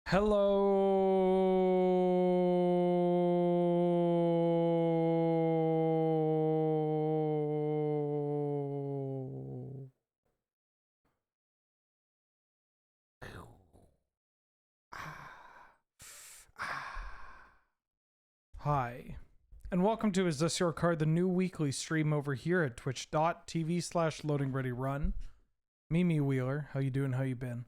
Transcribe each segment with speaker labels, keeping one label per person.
Speaker 1: Hello. Hi, and welcome to Is This Your Card, the new weekly stream over here at twitch.tv/loadingreadyrun. Mimi Wheeler, how you doing? How you been?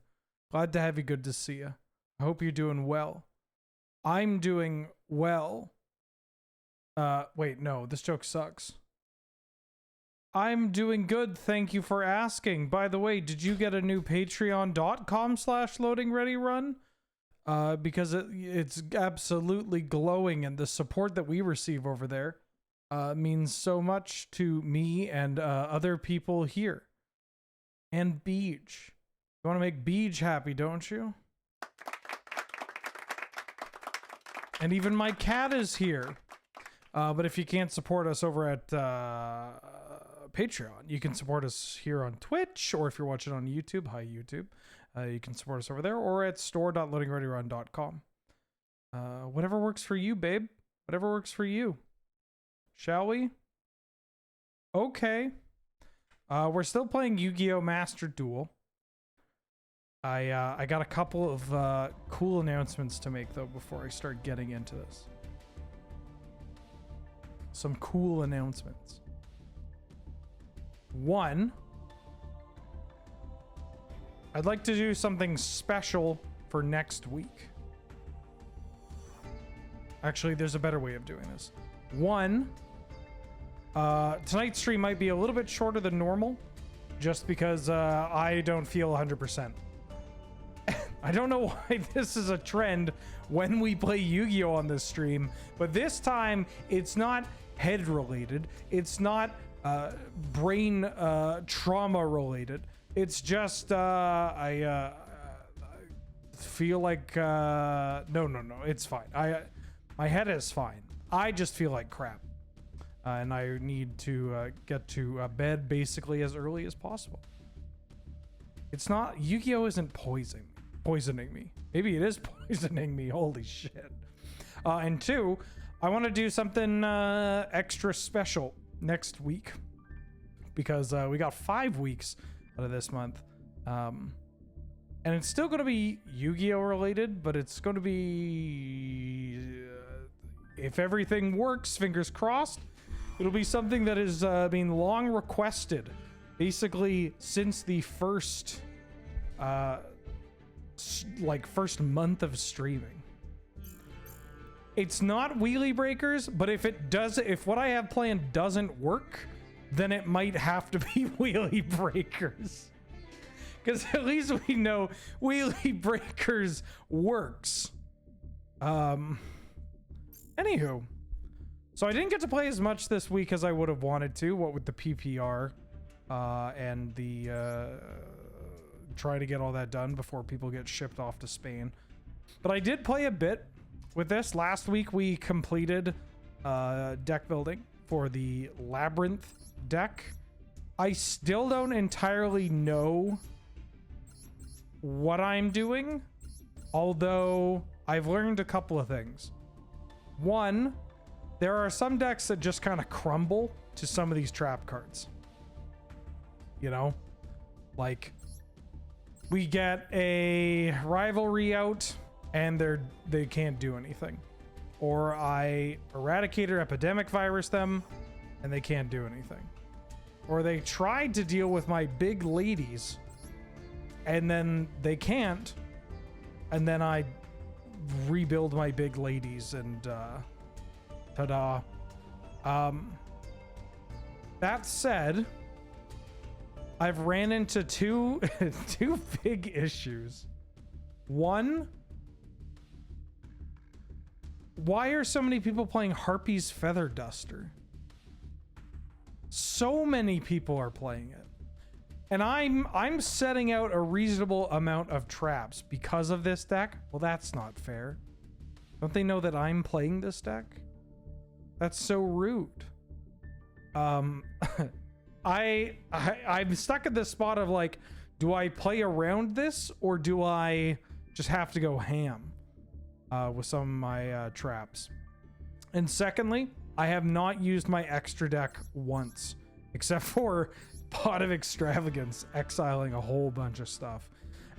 Speaker 1: Glad to have you. Good to see you. I hope you're doing well. I'm doing well. Wait, no, this joke sucks. I'm doing good. Thank you for asking. By the way, did you get a new patreon.com/loadingreadyrun? Because it's absolutely glowing, and the support that we receive over there means so much to me and other people here. And Beej. You want to make Beej happy, don't you? And even my cat is here. But if you can't support us over at Patreon, you can support us here on Twitch, or if you're watching on YouTube, hi YouTube. You can support us over there, or at store.loadingreadyrun.com. Whatever works for you, babe. Whatever works for you. Shall we? Okay. We're still playing Yu-Gi-Oh! Master Duel. I got a couple of cool announcements to make, though, before I start getting into this. Some cool announcements. One, I'd like to do something special for next week. Actually, there's a better way of doing this. One, tonight's stream might be a little bit shorter than normal, just because I don't feel 100%. I don't know why this is a trend when we play Yu-Gi-Oh! On this stream, but this time it's not head related. It's not brain trauma related. It's just I feel like no, it's fine. My head is fine. I just feel like crap, and I need to get to bed basically as early as possible. It's not, Yu-Gi-Oh! Isn't poisoning me. Maybe it is poisoning me. Holy shit. And two, I want to do something extra special next week, because we got 5 weeks out of this month, and it's still going to be Yu-Gi-Oh! Related, but it's going to be if everything works, fingers crossed, it'll be something that is being long requested, basically since the first first month of streaming. It's not wheelie breakers, but if what I have planned doesn't work, then it might have to be wheelie breakers. Because at least we know wheelie breakers works. Anywho. So I didn't get to play as much this week as I would have wanted to, what with the PPR and the try to get all that done before people get shipped off to Spain. But I did play a bit with this. Last week we completed deck building for the Labyrinth deck. I still don't entirely know what I'm doing, although I've learned a couple of things. One, there are some decks that just kind of crumble to some of these trap cards. You know, like we get a rivalry out and they can't do anything, or I eradicate or epidemic virus them and they can't do anything, or they tried to deal with my big ladies and then they can't, and then I rebuild my big ladies and ta-da. That said, I've ran into two big issues. One, why are so many people playing Harpy's Feather Duster? So many people are playing it. And I'm setting out a reasonable amount of traps because of this deck. Well, that's not fair. Don't they know that I'm playing this deck? That's so rude. I'm stuck at this spot of like, do I play around this or do I just have to go ham? with some of my traps. And secondly, I have not used my extra deck once, except for Pot of Extravagance, exiling a whole bunch of stuff.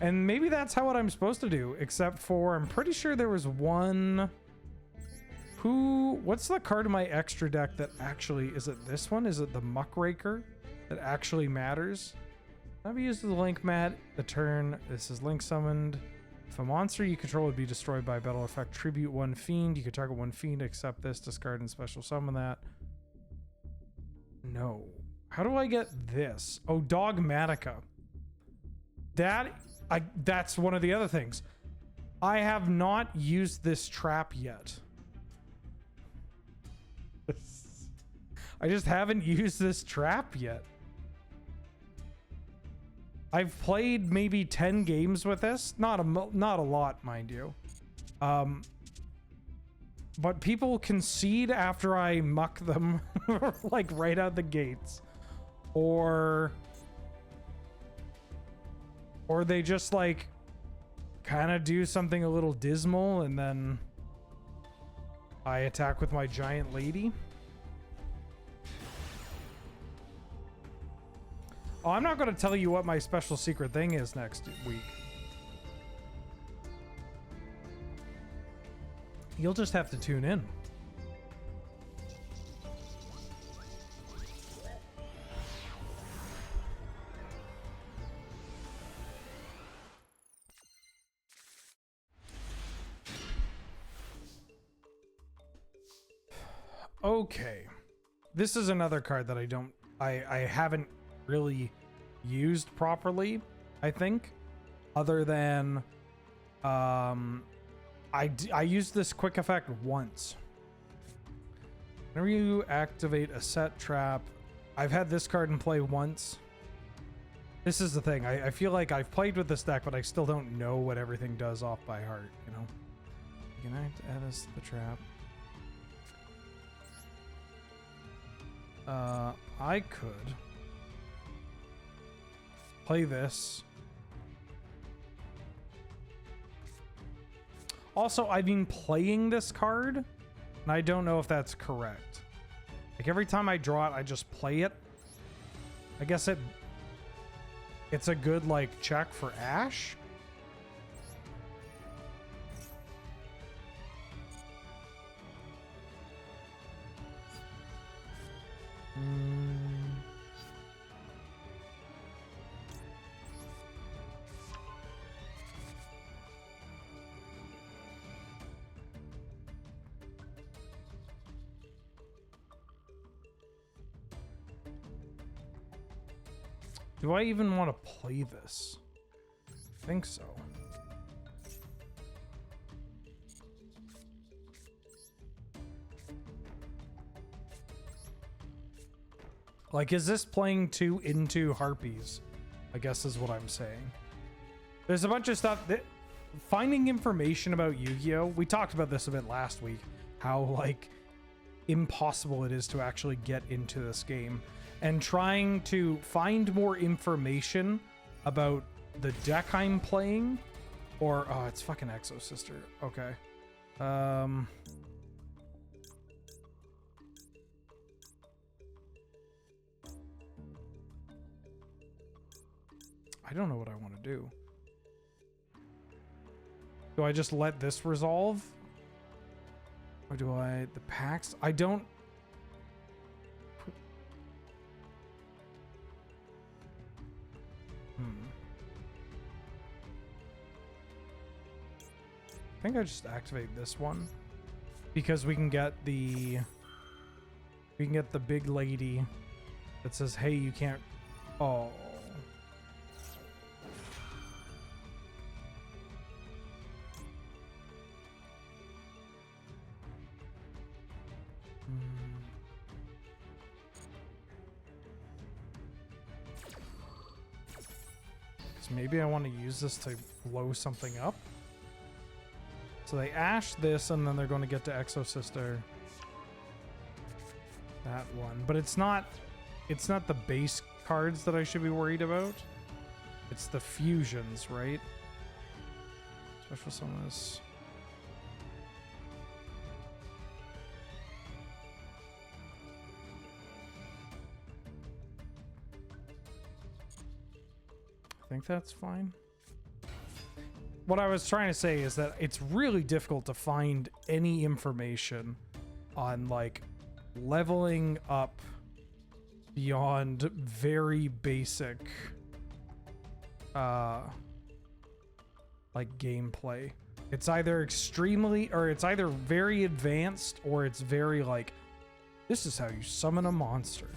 Speaker 1: And maybe that's how what I'm supposed to do, except for I'm pretty sure there was one... What's the card in my extra deck that actually... Is it this one? Is it the Muckraker that actually matters? Have you used the Link Mat? The turn. This is Link summoned. If a monster you control would be destroyed by a battle effect, tribute one fiend. You could target one fiend, accept this, discard and special summon that. No. How do I get this? Oh, Dogmatica. That's one of the other things. I have not used this trap yet. I just haven't used this trap yet. I've played maybe 10 games with this. Not a lot, mind you. But people concede after I muck them like right out the gates. Or they just like kind of do something a little dismal and then I attack with my giant lady. Oh, I'm not going to tell you what my special secret thing is next week. You'll just have to tune in. Okay. This is another card that I haven't really used properly, I think, other than I used this quick effect once. Whenever you activate a set trap, I've had this card in play once. This is the thing, I feel like I've played with this deck, but I still don't know what everything does off by heart, you know? You can add this to the trap. I could play this. Also, I've been playing this card, and I don't know if that's correct. Like, every time I draw it, I just play it. I guess it's a good, like, check for Ash. Do I even want to play this? I think so. Like, is this playing too into Harpies? I guess is what I'm saying. There's a bunch of stuff that finding information about Yu-Gi-Oh! We talked about this a bit last week, how like impossible it is to actually get into this game. And trying to find more information about the deck I'm playing, or oh, it's fucking Exo Sister. Okay. I don't know what I want to do. Do I just let this resolve? Or do I the packs? I don't. I think I just activate this one because we can get the big lady that says, "Hey, you can't." Oh. Maybe I want to use this to blow something up. So they ash this, and then they're going to get to Exo Sister. That one, but it's not the base cards that I should be worried about. It's the fusions, right? Special summon this. think that's fine. What I was trying to say is that it's really difficult to find any information on like leveling up beyond very basic like gameplay. It's either it's either very advanced or it's very like, this is how you summon a monster.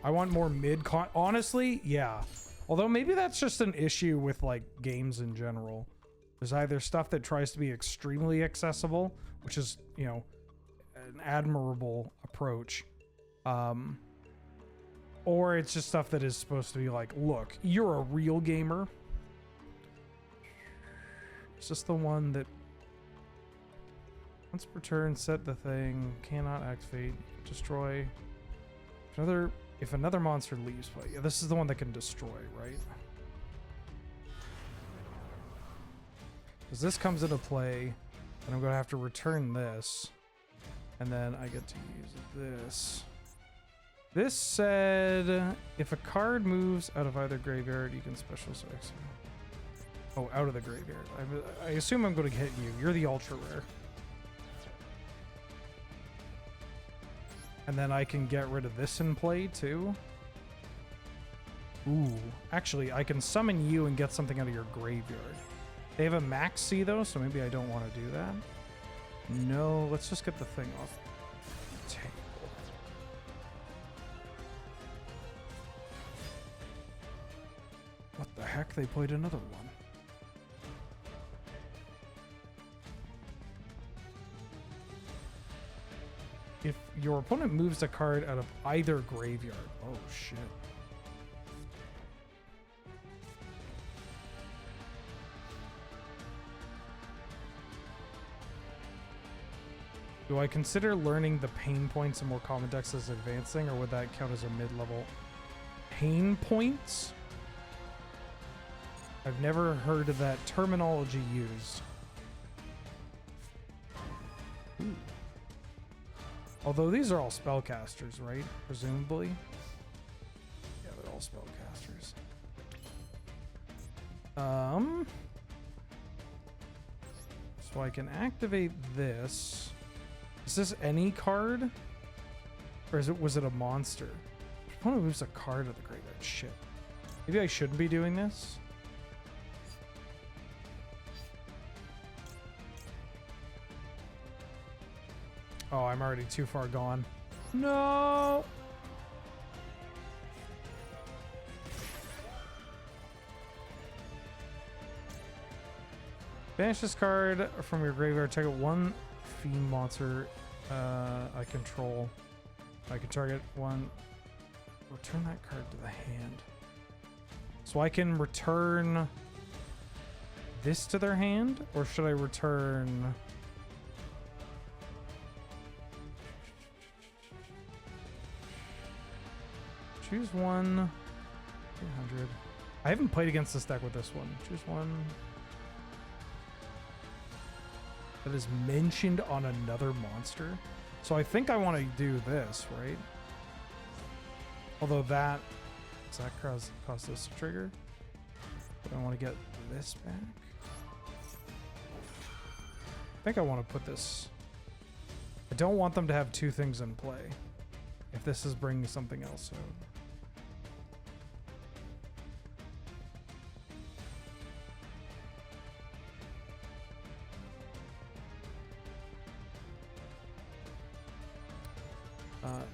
Speaker 1: I want more honestly, yeah. Although maybe that's just an issue with like games in general. There's either stuff that tries to be extremely accessible, which is, you know, an admirable approach. Or it's just stuff that is supposed to be like, look, you're a real gamer. It's just the one that once per turn, set the thing, cannot activate, destroy. If another monster leaves play. Yeah, this is the one that can destroy, right? Because this comes into play, and I'm going to have to return this. And then I get to use this. This said, if a card moves out of either graveyard, you can special select. Oh, out of the graveyard. I assume I'm going to hit you. You're the ultra rare. And then I can get rid of this in play too. Ooh, actually, I can summon you and get something out of your graveyard. They have a max C though, so maybe I don't want to do that. No, let's just get the thing off the table. What the heck? They played another one. If your opponent moves a card out of either graveyard. Oh, shit. Do I consider learning the pain points in more common decks as advancing, or would that count as a mid-level? Pain points? I've never heard of that terminology used. Ooh. Although these are all spellcasters, right? Presumably. Yeah, they're all spellcasters. So I can activate this. Is this any card? Or was it a monster? I want to moves a card of the graveyard. Shit. Maybe I shouldn't be doing this. Oh, I'm already too far gone. No! Banish this card from your graveyard. Take out one fiend monster I control. I can target one. Return that card to the hand. So I can return this to their hand? Or should I return... Choose one. 300. I haven't played against this deck with this one. Choose one. That is mentioned on another monster. So I think I want to do this, right? Although that... Does that cause this to trigger? But I want to get this back. I think I want to put this... I don't want them to have two things in play. If this is bringing something else out.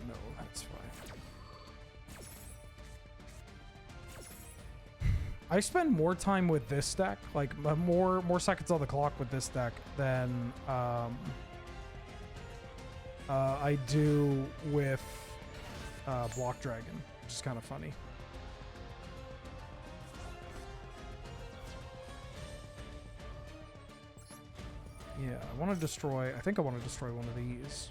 Speaker 1: No, that's fine. I spend more time with this deck, like more seconds on the clock with this deck than I do with Block Dragon, which is kind of funny. Yeah, I want to destroy... I think I want to destroy one of these.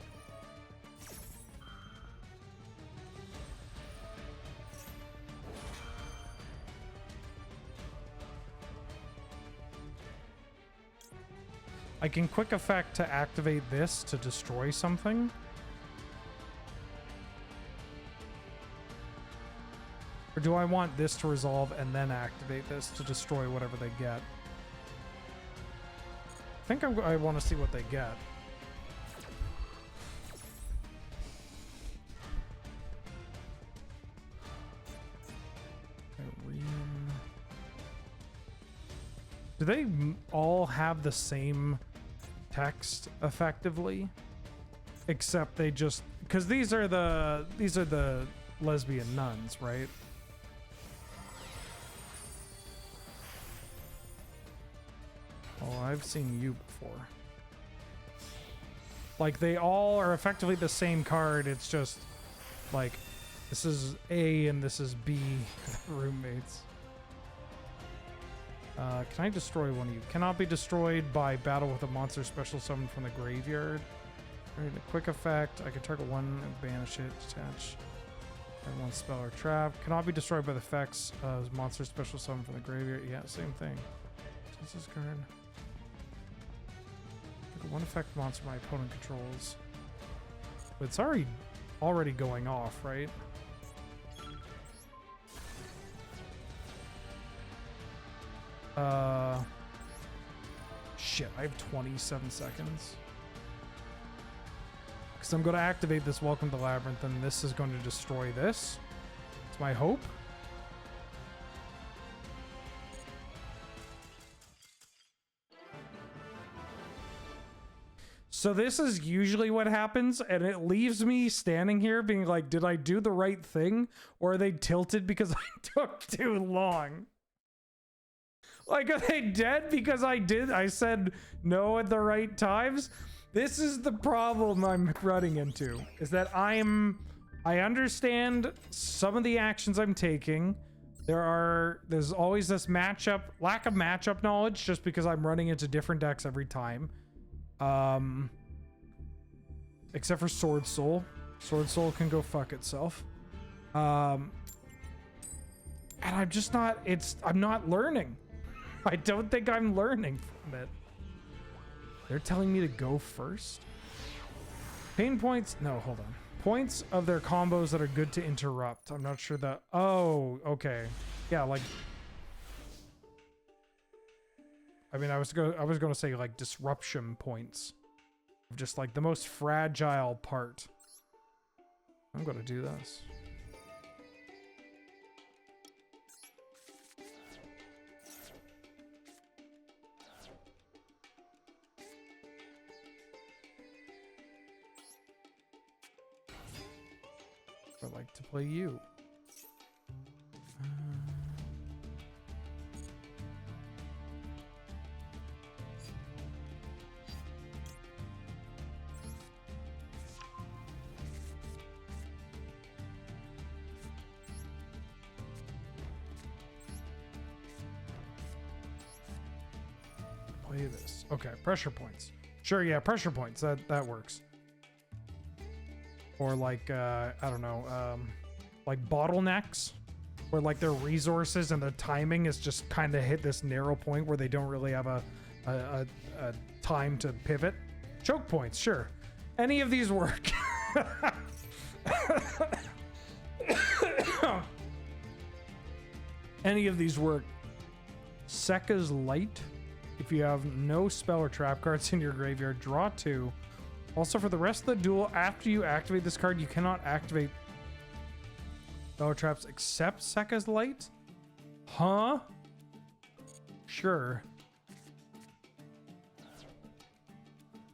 Speaker 1: I can quick effect to activate this to destroy something. Or do I want this to resolve and then activate this to destroy whatever they get? I think I want to see what they get. Do they all have the same text effectively? Except they just, because these are the lesbian nuns, right? Oh, I've seen you before. Like, they all are effectively the same card. It's just like, this is A and this is B roommates. Can I destroy one of you? Cannot be destroyed by battle with a monster special summoned from the graveyard. Alright, a quick effect. I can target one and banish it. Detach. And one spell or trap. Cannot be destroyed by the effects of monster special summoned from the graveyard. Yeah, same thing. What's this card? One effect monster my opponent controls. But it's already going off, right? Shit, I have 27 seconds. Because I'm going to activate this Welcome to Labyrinth, and this is going to destroy this. It's my hope. So this is usually what happens, and it leaves me standing here being like, did I do the right thing? Or are they tilted because I took too long? Like, are they dead because I said no at the right times? This is the problem I'm running into, is that I understand some of the actions I'm taking. There's always this lack of matchup knowledge just because I'm running into different decks every time. Except for Sword Soul. Sword Soul can go fuck itself. And I'm just not, I'm not learning. I don't think I'm learning from it. They're telling me to go first? Pain points? No, hold on. Points of their combos that are good to interrupt. I'm not sure that... Oh, okay. Yeah, like... I mean, I was going to say, like, disruption points. Just, like, the most fragile part. I'm going to do this. I'd like to play you. Play this. Okay, pressure points. Sure, yeah, pressure points. That works. Or like, I don't know, like bottlenecks, where like their resources and their timing is just kind of hit this narrow point where they don't really have a time to pivot. Choke points, sure. Any of these work. Any of these work. Sekka's Light. If you have no spell or trap cards in your graveyard, draw 2. Also, for the rest of the duel, after you activate this card, you cannot activate spell or traps except Sekka's Light? Huh? Sure.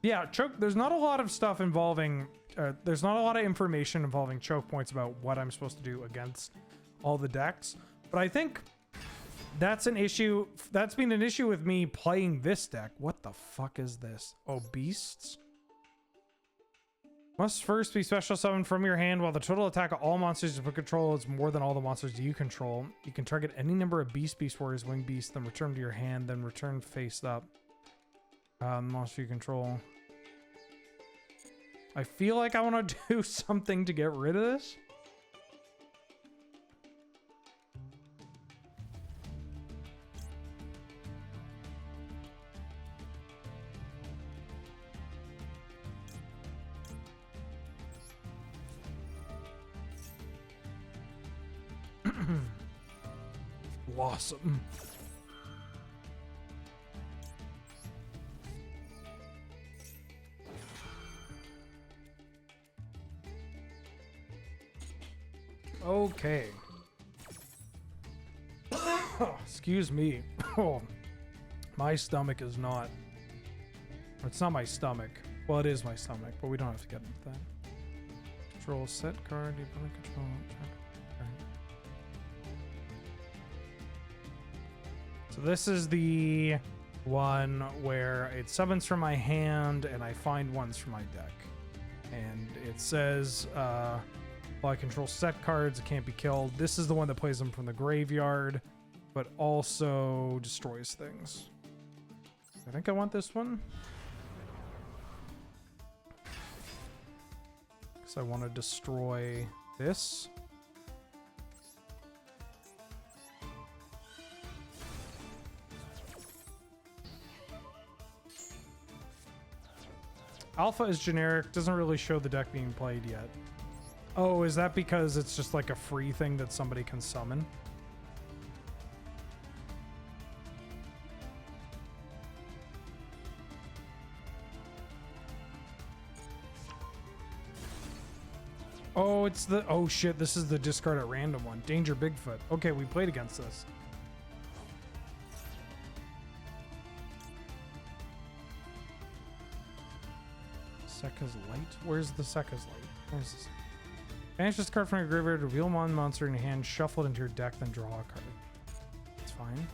Speaker 1: Yeah, choke. There's not a lot of stuff involving... there's not a lot of information involving choke points about what I'm supposed to do against all the decks. But I think that's an issue. That's been an issue with me playing this deck. What the fuck is this? Oh, beasts? Must first be special summoned from your hand while the total attack of all monsters you put control is more than all the monsters you control. You can target any number of beast warriors, winged beasts, then return to your hand, then return face up. Monster you control. I feel like I want to do something to get rid of this. Blossom. Okay. Excuse me. Oh, my stomach is not. It's not my stomach. Well, it is my stomach, but we don't have to get into that. Control set card. You put control. Okay. So this is the one where it summons from my hand and I find ones from my deck. And it says, while I control set cards, it can't be killed. This is the one that plays them from the graveyard, but also destroys things. I think I want this one. Because I want to destroy this. Alpha is generic, doesn't really show the deck being played yet. Oh, is that because it's just like a free thing that somebody can summon? Oh, it's the... Oh, shit, this is the discard at random one. Danger Bigfoot. Okay, we played against this. Sekka's Light? Where's the Sekka's Light? Where's this? Banish this card from your graveyard, reveal one monster in your hand, shuffle it into your deck, then draw a card. It's fine.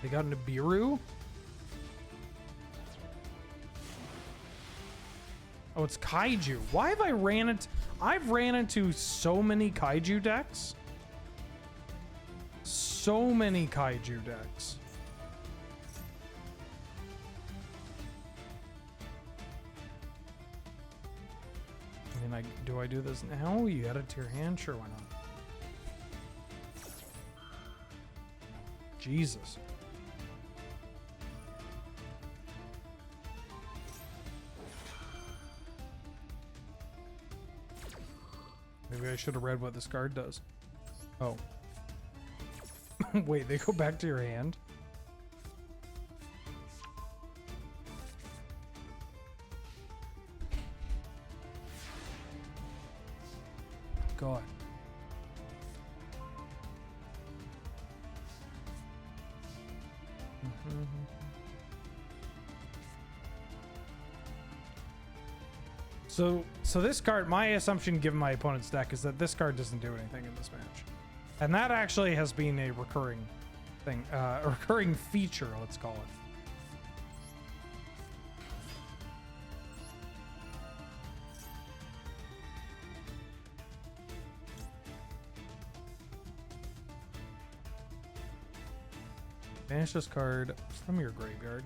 Speaker 1: They got Nibiru? Oh, it's Kaiju. Why have I ran it? I've ran into so many Kaiju decks. So many Kaiju decks. I mean, do I do this now? You add it to your hand? Sure, why not? Jesus. Maybe I should have read what this card does. Oh. Wait, they go back to your hand? God. So this card, my assumption given my opponent's deck is that this card doesn't do anything in this match. And that actually has been a recurring thing, a recurring feature, let's call it. Banish this card from your graveyard.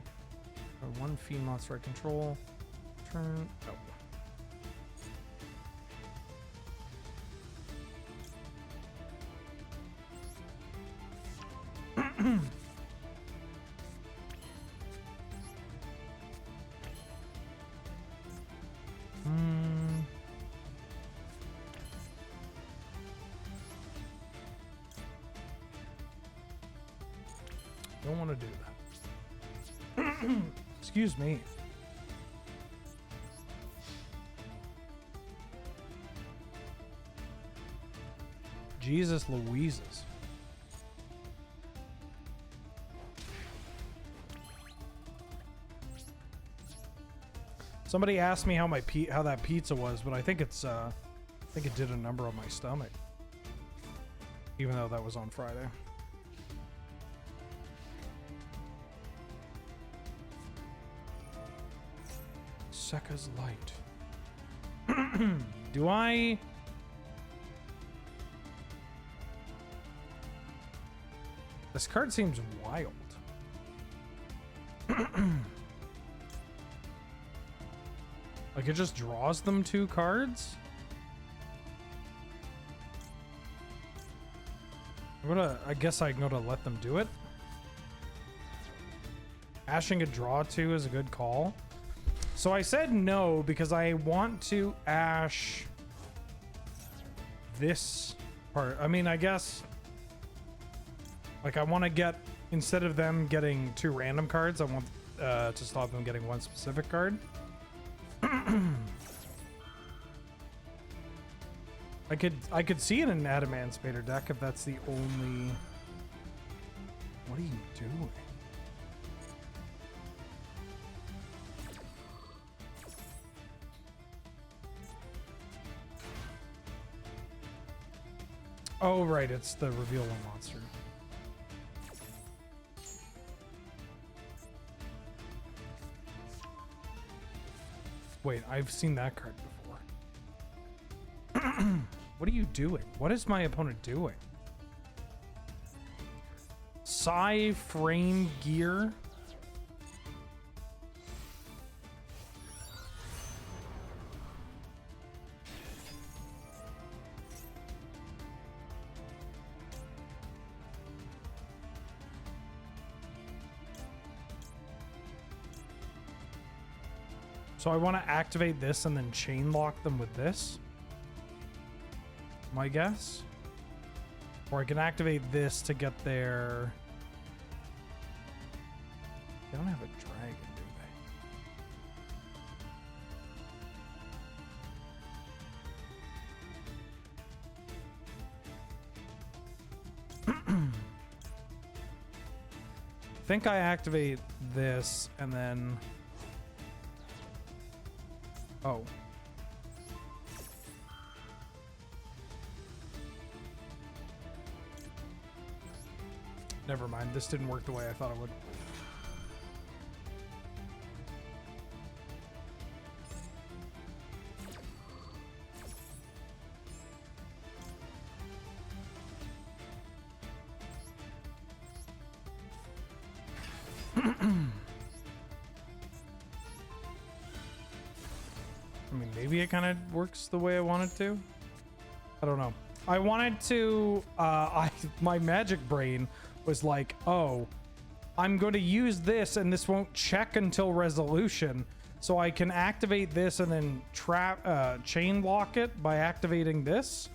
Speaker 1: One fiend monster I control. Turn. Oh. Don't want to do that. Excuse me. Jesus Louises. Somebody asked me how how that pizza was, but I think it's I think it did a number on my stomach. Even though that was on Friday. Sekka's Light. Do I... This card seems wild. Like it just draws them 2 cards? I guess I'm gonna let them do it. Ashing a draw 2 is a good call. So I said no because I want to ash this part. I mean, I guess like I want to get, instead of them getting 2 random cards, I want to stop them getting 1 specific card. I could see it in an Adamant Spader deck if that's the only. What are you doing? Oh, right, it's the reveal one monster. Wait, I've seen that card before. What are you doing? What is my opponent doing? Psy frame gear. So I want to activate this and then chain lock them with this, my guess. Or I can activate this to get their... They don't have a dragon, do they? I think I activate this and then... Oh. Never mind. This didn't work the way I thought it would. I mean, maybe it kind of works the way I want it to. I don't know. I wanted to, my magic brain was like, oh, I'm going to use this and this won't check until resolution. So I can activate this and then chain lock it by activating this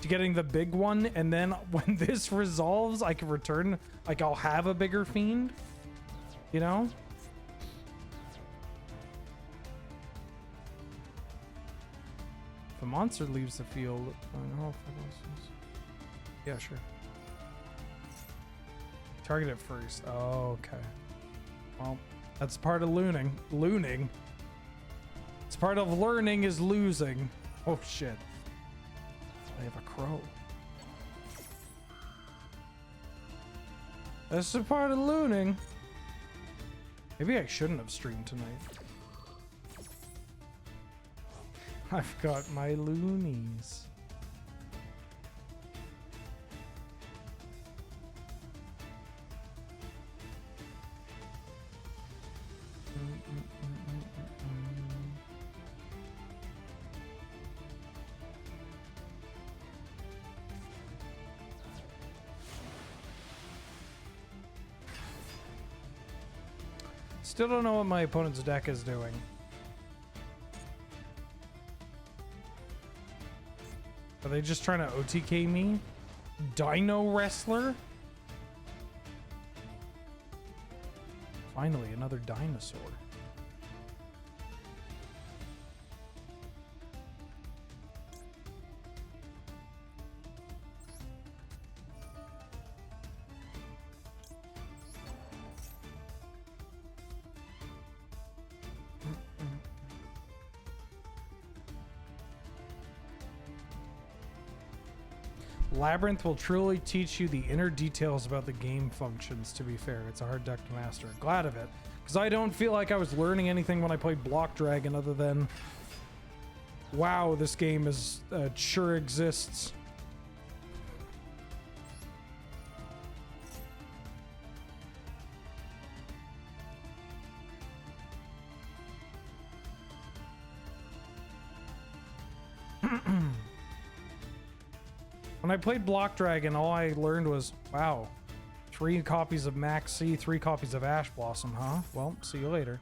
Speaker 1: to getting the big one. And then when this resolves, I can return, like I'll have a bigger fiend, you know? If a monster leaves the field, I don't know if it is. Yeah, sure. Target it first. Oh, okay. Well, that's part of looning. It's part of learning is losing. Oh shit. I have a crow. That's a part of looning. Maybe I shouldn't have streamed tonight. I've got my loonies. Still don't know what my opponent's deck is doing. Are they just trying to OTK me? Dino Wrestler? Finally, another dinosaur. Labyrinth will truly teach you the inner details about the game functions, to be fair. It's a hard deck to master. Glad of it. Because I don't feel like I was learning anything when I played Block Dragon other than, wow, this game is sure exists. When I played Block Dragon, all I learned was, wow, 3 copies of Max C, 3 copies of Ash Blossom, huh? Well, see you later.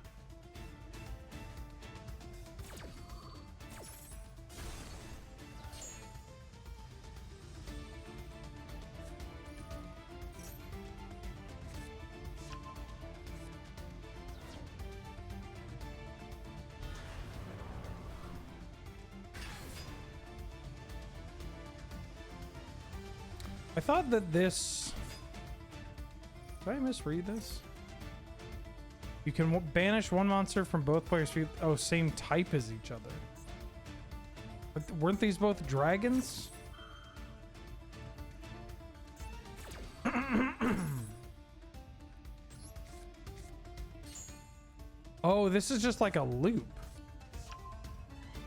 Speaker 1: I thought that this... Did I misread this? You can banish one monster from both players' field. Oh, same type as each other. But weren't these both dragons? Oh, this is just like a loop.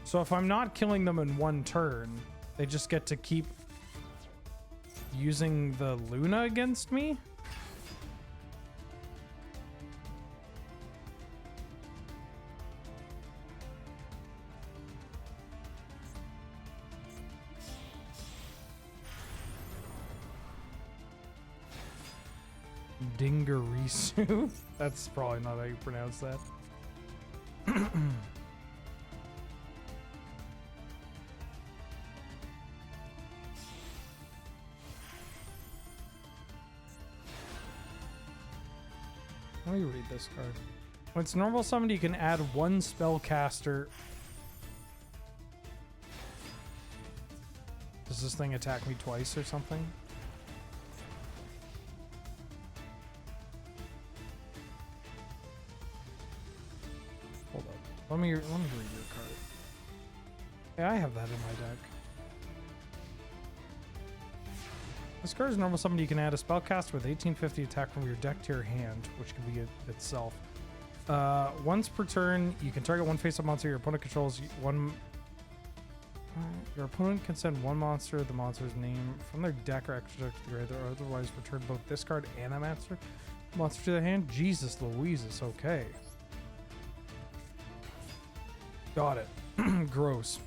Speaker 1: So if I'm not killing them in one turn, they just get to keep using the Luna against me? Dingarisu? That's probably not how you pronounce that. Let me read this card. When it's normal summoned, you can add one spellcaster. Does this thing attack me twice or something? Hold up. Let me read your card. Yeah, I have that in my deck. This card is normal summon. You can add a spellcaster with 1850 attack from your deck to your hand, which can be itself. Once per turn, you can target one face-up monster your opponent controls. Your opponent can send one monster, the monster's name, from their deck or extra deck to the grave, or otherwise return both this card and a monster to the hand. Jesus Louises, okay. Got it. Gross.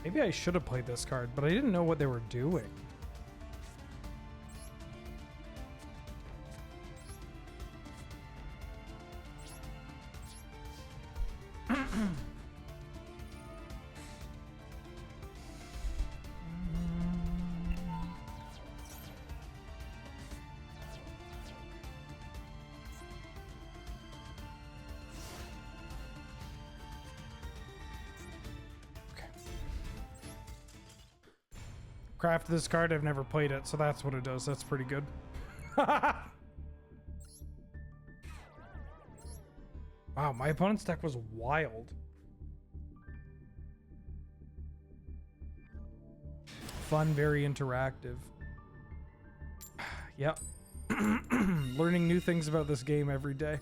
Speaker 1: Maybe I should have played this card, but I didn't know what they were doing. Craft this card, I've never played it, so that's what it does. That's pretty good. Wow, my opponent's deck was wild. Fun, very interactive. Yep. Learning new things about this game every day.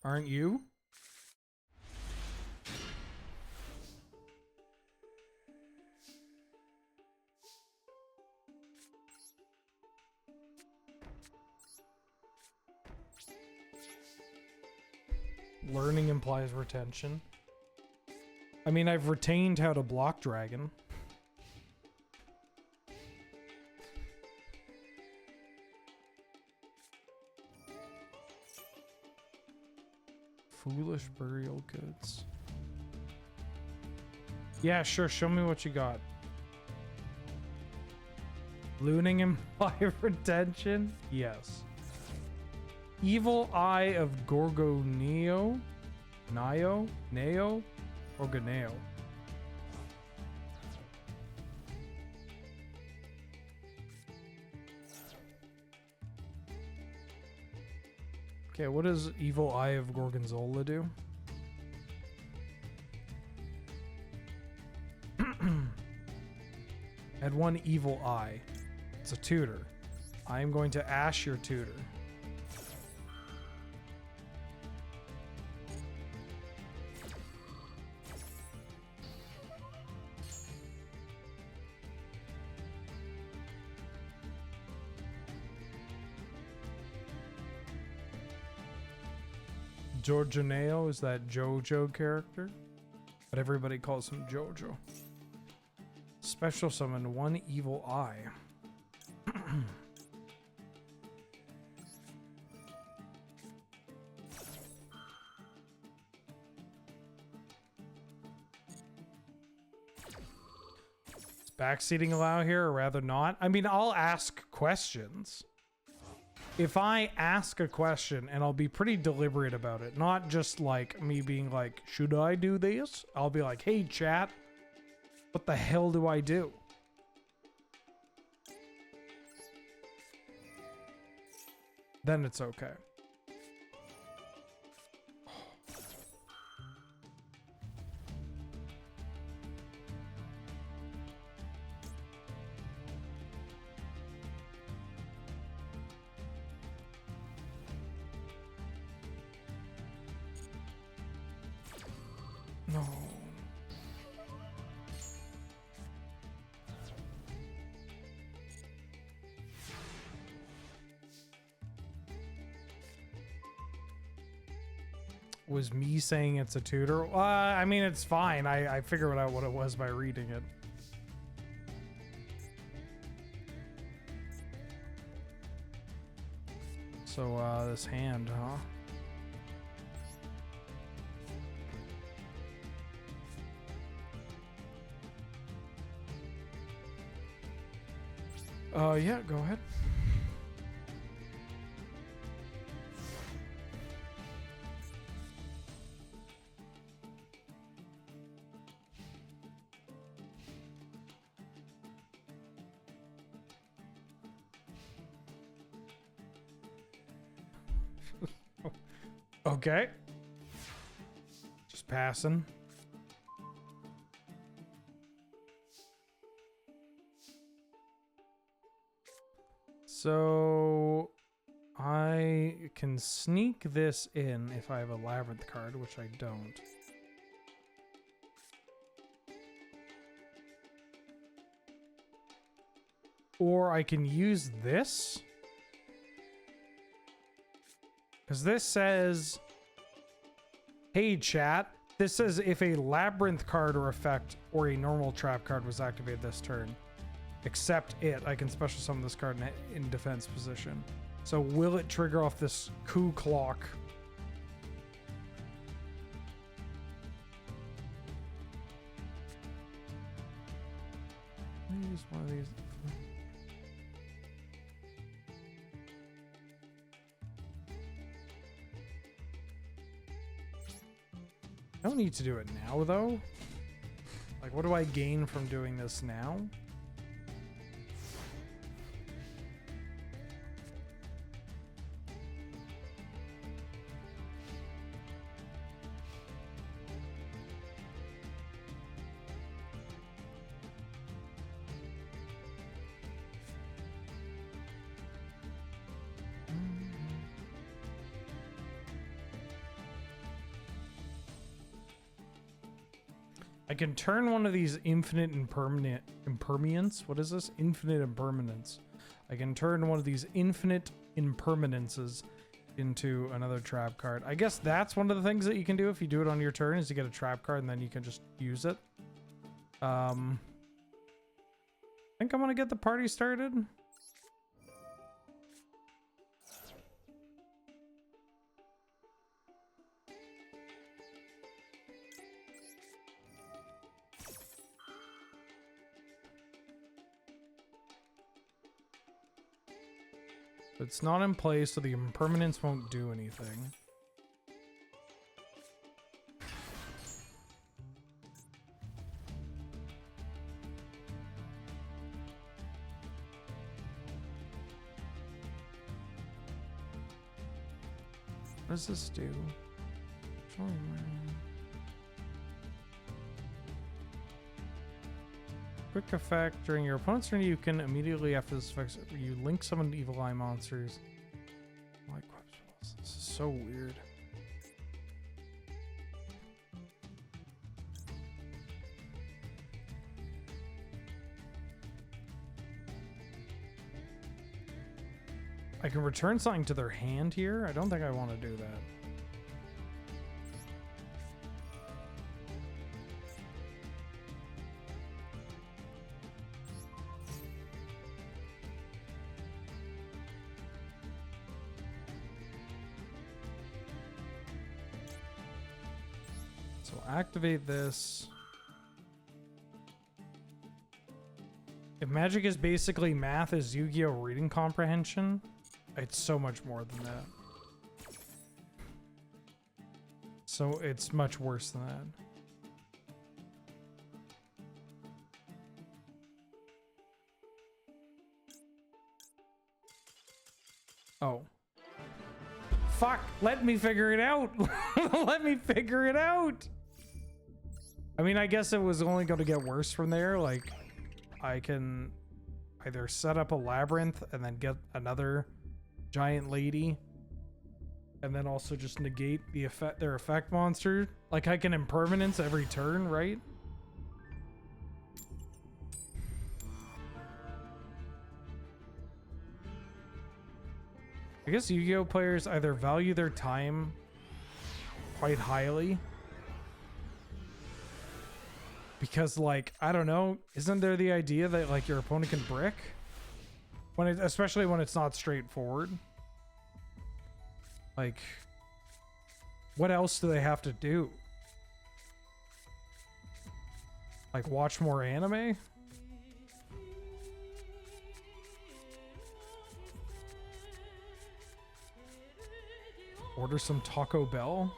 Speaker 1: Aren't you? Learning implies retention. I mean, I've retained how to block dragon. Foolish burial goods. Yeah, sure. Show me what you got. Looting imply retention? Yes. Evil Eye of Gorgoneo? Neo? Gorgoneo. Okay, what does Evil Eye of Gorgonzola do? Add one Evil Eye. It's a tutor. I am going to ash your tutor. Giorgioneo is that JoJo character, but everybody calls him Jojo. Special summon one Evil Eye. backseating allow here, or rather not? I mean, I'll ask questions. If I ask a question, and I'll be pretty deliberate about it, not just like me being like, should I do this? I'll be like, hey, chat, what the hell do I do? Then it's okay. No. Was me saying it's a tutor? I mean, it's fine. I figured out what it was by reading it. So, this hand, huh? Yeah, go ahead. Okay. Just passing. So I can sneak this in if I have a labyrinth card, which I don't. Or I can use this. Because this says, hey chat, this says if a labyrinth card or effect or a normal trap card was activated this turn, except it, I can special summon this card in defense position. So will it trigger off this coup clock? Let me use one of these. I don't need to do it now, though. Like, what do I gain from doing this now? I can turn one of these infinite impermanence. What is this? Infinite impermanence. I can turn one of these infinite impermanences into another trap card. I guess that's one of the things that you can do if you do it on your turn, is to get a trap card and then you can just use it. I think I'm gonna get the party started. It's not in place, so the impermanence won't do anything. What does this do? Quick effect. During your opponent's turn, you can immediately after this effect, you link summon evil eye monsters. Like, this is so weird. I can return something to their hand here. I don't think I want to do that. So activate this. If magic is basically math, is Yu-Gi-Oh reading comprehension? It's so much more than that. So it's much worse than that. Oh. Fuck! Let me figure it out! Let me figure it out! I mean, I guess it was only going to get worse from there. Like, I can either set up a labyrinth and then get another giant lady, and then also just negate the effect, their effect monster. Like, I can impermanence every turn, right? I guess Yu-Gi-Oh players either value their time quite highly, because, like, I don't know, isn't there the idea that, like, your opponent can brick when it, especially when it's not straightforward? Like, what else do they have to do? Like, watch more anime? Order some Taco Bell?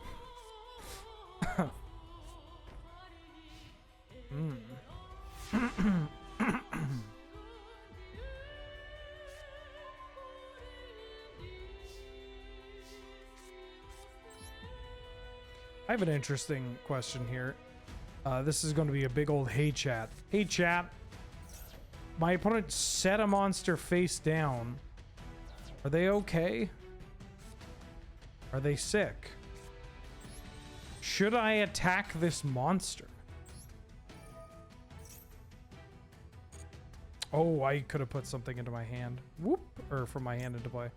Speaker 1: I have an interesting question here. This is going to be a big old hey chat. Hey chat. My opponent set a monster face down. Are they okay? Are they sick? Should I attack this monster? Oh, I could have put something into my hand. Whoop! Or from my hand into play.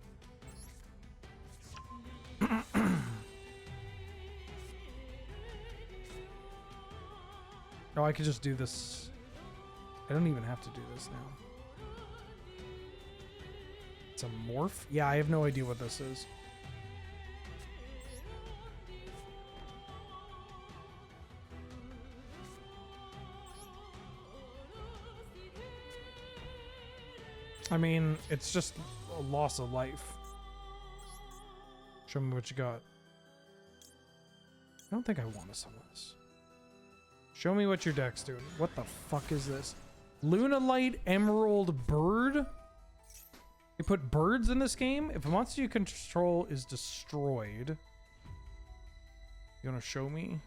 Speaker 1: Oh, I could just do this. I don't even have to do this now. It's a morph? Yeah, I have no idea what this is. I mean, it's just a loss of life. Show me what you got. I don't think I want to summon this. Show me what your deck's doing. What the fuck is this? Lunalight Emerald Bird? They put birds in this game? If a monster you control is destroyed... You want to show me?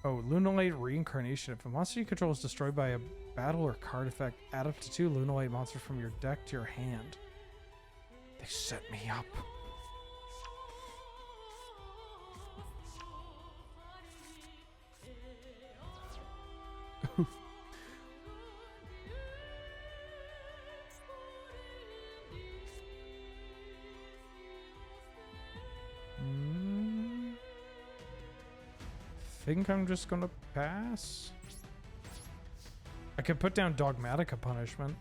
Speaker 1: Oh, Lunalight Reincarnation. If a monster you control is destroyed by a battle or card effect, add up to 2 Lunalight monsters from your deck to your hand. They set me up. Think I'm just gonna pass. I could put down Dogmatica Punishment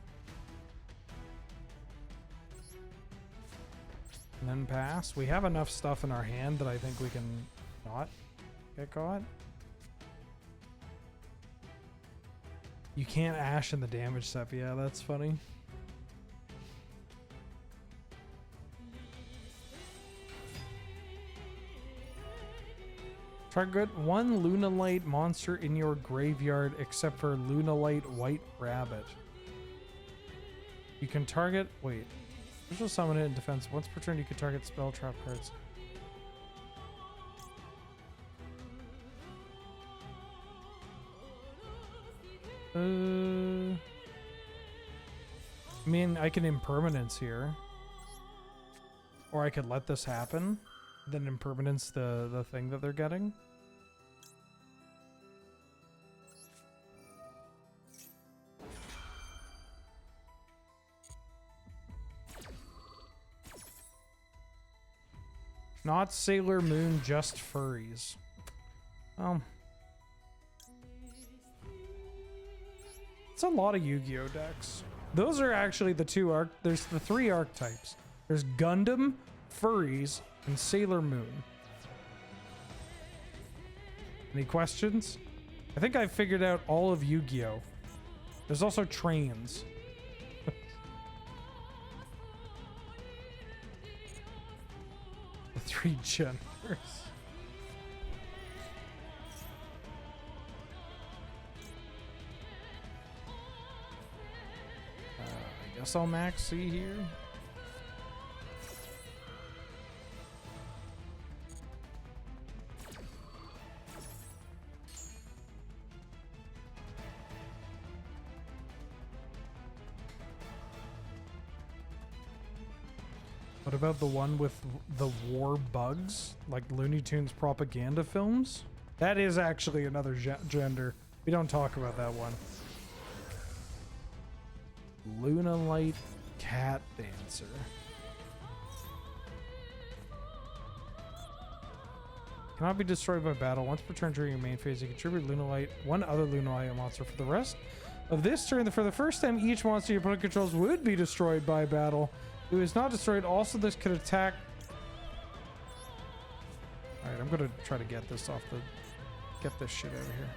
Speaker 1: and then pass. We have enough stuff in our hand that I think we can not get caught. You can't Ash in the damage step. Yeah, that's funny. Target 1 Lunalight monster in your graveyard except for Lunalight White Rabbit. You can target... Wait. Special summon it in defense. Once per turn you can target spell trap cards. I mean, I can impermanence here. Or I could let this happen. Then impermanence the thing that they're getting. Not Sailor Moon, just furries. It's a lot of Yu-Gi-Oh decks. Those are actually the two there's the 3 archetypes. There's Gundam, furries, and Sailor Moon. Any questions? I think I figured out all of Yu-Gi-Oh. There's also trains. The 3 genders. I guess I'll max C here. What about the one with the war bugs, like Looney Tunes propaganda films? That is actually another gender. We don't talk about that one. Luna Light Cat Dancer. Cannot be destroyed by battle. Once per turn during your main phase, you contribute Luna Light, one other Luna Light monster for the rest of this turn. For the first time, each monster your opponent controls would be destroyed by battle. It is not destroyed. Also, this could attack. All right, I'm gonna try to get this off the. Get this shit out of here.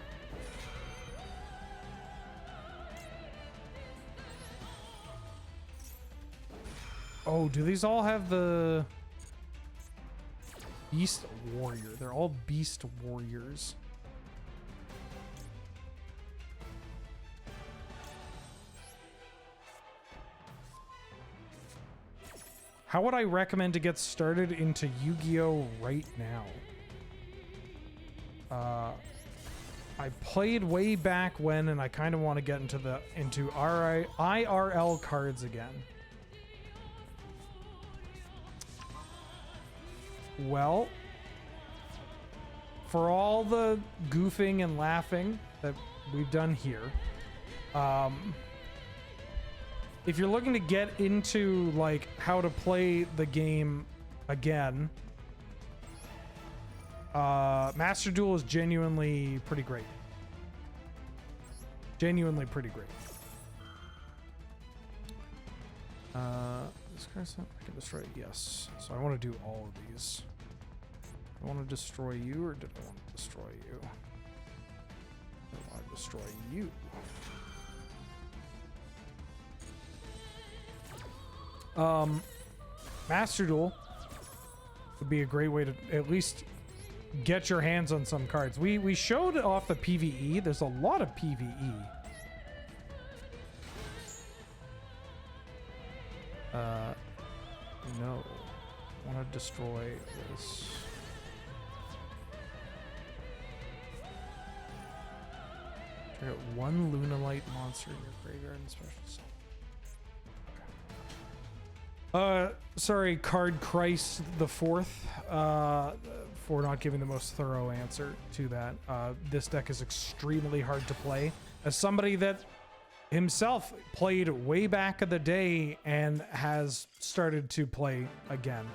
Speaker 1: Oh, do these all have the Beast Warrior? They're all Beast Warriors. How would I recommend to get started into Yu-Gi-Oh right now? I played way back when, and I kind of want to get into IRL cards again. Well, for all the goofing and laughing that we've done here, if you're looking to get into like how to play the game again, Master Duel is genuinely pretty great. Genuinely pretty great. This card's not, I can destroy it, yes. So I want to do all of these. Do I want to destroy you, or did I want to destroy you? I want to destroy you. Master Duel would be a great way to at least get your hands on some cards. We showed off the PvE. There's a lot of PvE. No. I want to destroy this. Trigger one Lunalite monster in your graveyard and special summon. Sorry, Card Christ the Fourth, for not giving the most thorough answer to that. This deck is extremely hard to play. As somebody that himself played way back in the day and has started to play again.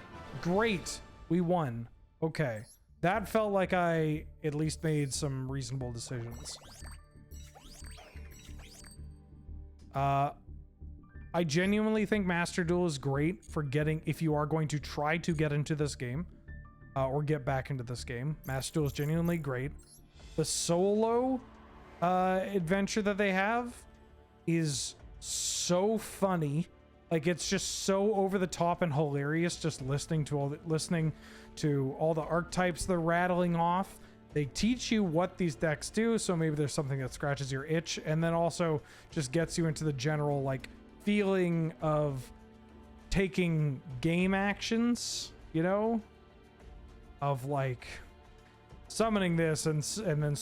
Speaker 1: Great, we won. Okay, that felt like I at least made some reasonable decisions. I genuinely think Master Duel is great for getting, if you are going to try to get into this game, or get back into this game. Master Duel is genuinely great. The solo adventure that they have is so funny. Like, it's just so over the top and hilarious just listening to all the archetypes they're rattling off. They teach you what these decks do, so maybe there's something that scratches your itch, and then also just gets you into the general like feeling of taking game actions, you know, of like summoning this and then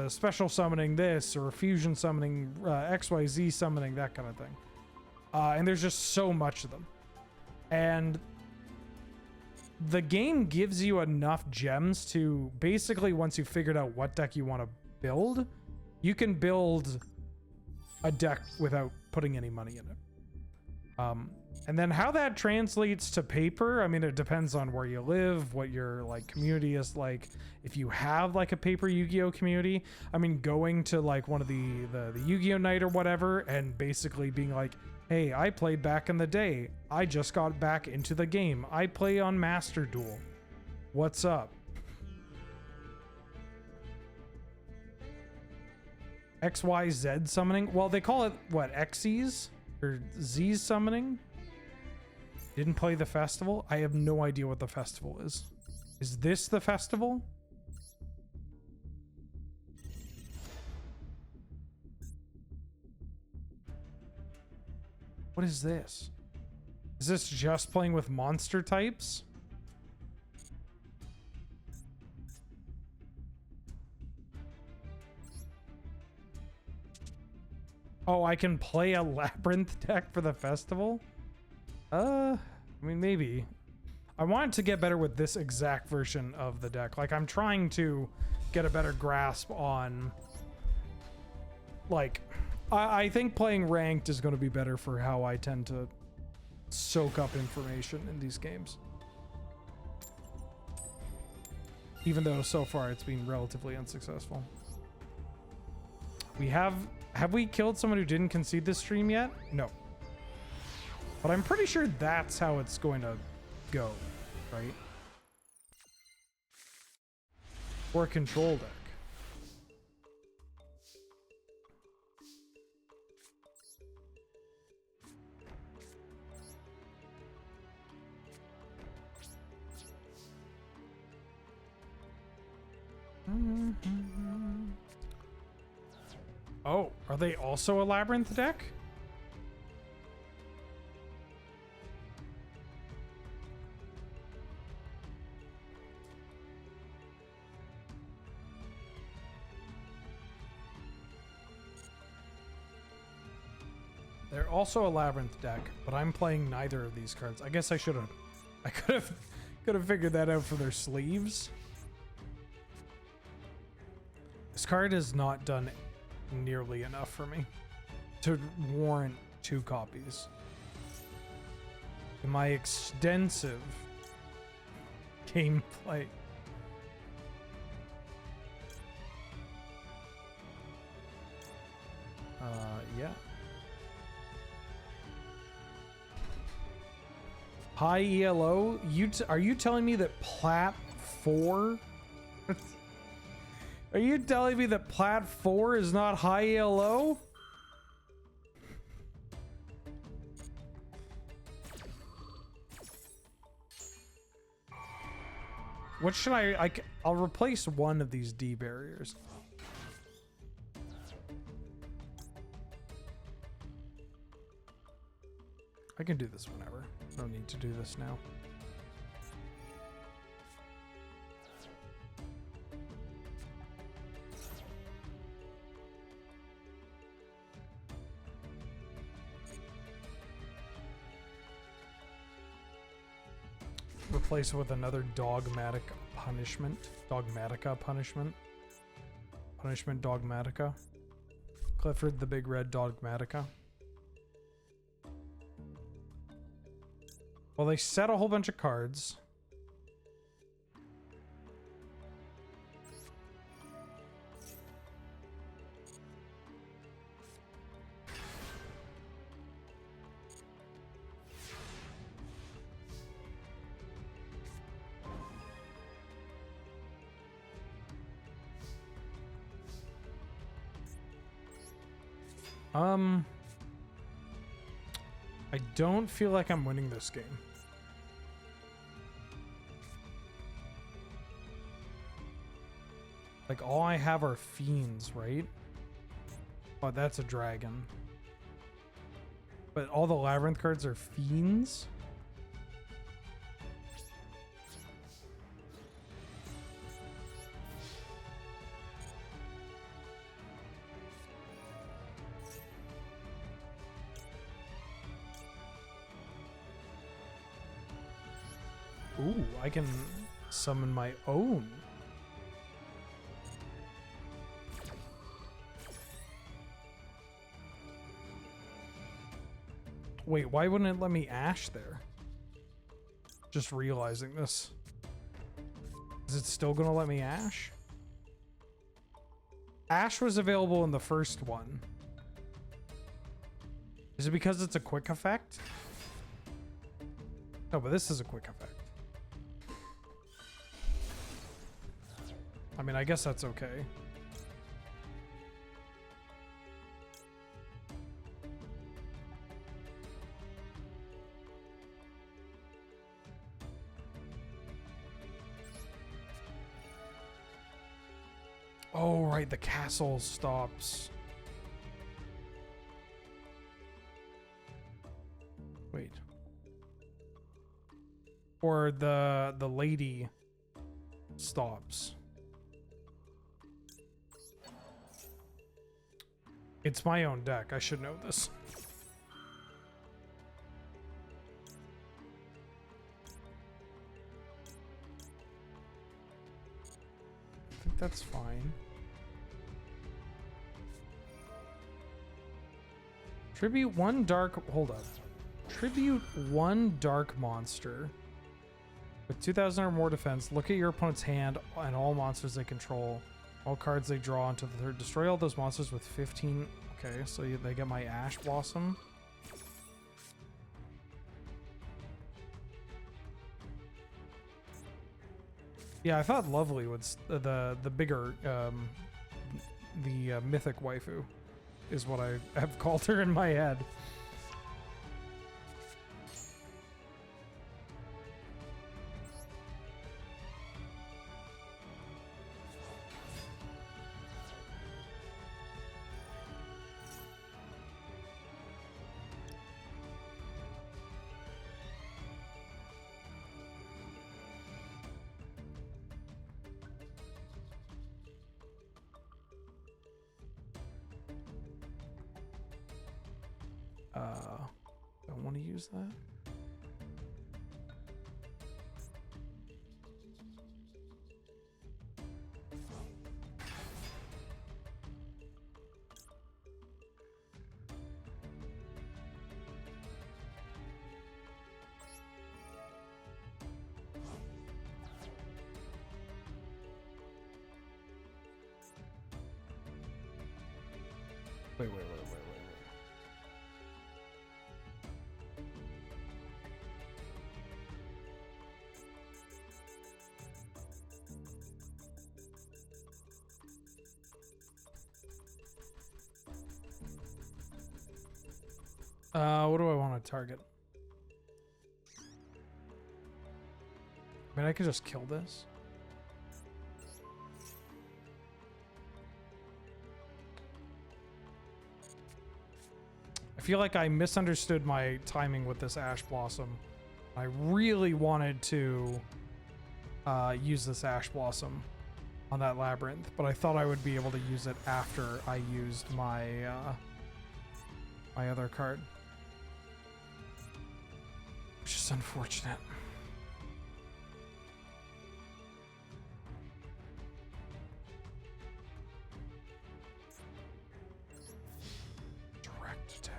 Speaker 1: special summoning this, or fusion summoning, XYZ summoning, that kind of thing. And there's just so much of them. And the game gives you enough gems to basically, once you've figured out what deck you want to build, you can build a deck without putting any money in it. And then how that translates to paper, I mean, it depends on where you live, what your like community is like. If you have like a paper Yu-Gi-Oh community, I mean, going to like one of the Yu-Gi-Oh night or whatever, and basically being like, hey, I played back in the day. I just got back into the game. I play on Master Duel. What's up? XYZ summoning. Well, they call it what? Xyz or Z's summoning. Didn't play the festival. I have no idea what the festival is. Is this the festival? What is this? Is this just playing with monster types? Oh, I can play a labyrinth deck for the festival? I mean, maybe. I want to get better with this exact version of the deck. Like, I'm trying to get a better grasp on, like, I think playing ranked is going to be better for how I tend to soak up information in these games. Even though so far it's been relatively unsuccessful. Have we killed someone who didn't concede this stream yet? No. But I'm pretty sure that's how it's going to go, right? Or a control deck. Oh, are they also a labyrinth deck? They're also a labyrinth deck, but I'm playing neither of these cards. I guess I should have. I could have figured that out for their sleeves. This card has not done nearly enough for me to warrant 2 copies. In my extensive gameplay. Yeah. High ELO? Are you telling me that Plat 4? Are you telling me that Plat 4 is not high ELO? What should I'll replace one of these D barriers. I can do this whenever. No need to do this now. Replace it with another dogmatic punishment. Dogmatica punishment. Punishment Dogmatica. Clifford the Big Red Dogmatica. Well, they set a whole bunch of cards. I don't feel like I'm winning this game. Like, all I have are fiends, right? Oh, that's a dragon. But all the labyrinth cards are fiends? Ooh, I can summon my own. Wait, why wouldn't it let me Ash there? Just realizing this. Is it still gonna let me Ash? Ash was available in the first one. Is it because it's a quick effect? No, but this is a quick effect. I mean, I guess that's okay. Oh, right, the castle stops. Wait. Or the lady stops. It's my own deck. I should know this. I think that's fine. Tribute one dark... Hold up. Tribute one dark monster with 2,000 or more defense. Look at your opponent's hand and all monsters they control. All cards they draw into the third. Destroy all those monsters with 15... Okay, so they get my Ash Blossom. Yeah, I thought Lovely was the bigger... the mythic waifu is what I have called her in my head. Don't want to use that. Wait. What do I want to target? I mean, I could just kill this. I feel like I misunderstood my timing with this Ash Blossom. I really wanted to use this Ash Blossom on that Labyrinth, but I thought I would be able to use it after I used my my other card. Which is unfortunate. Direct attack.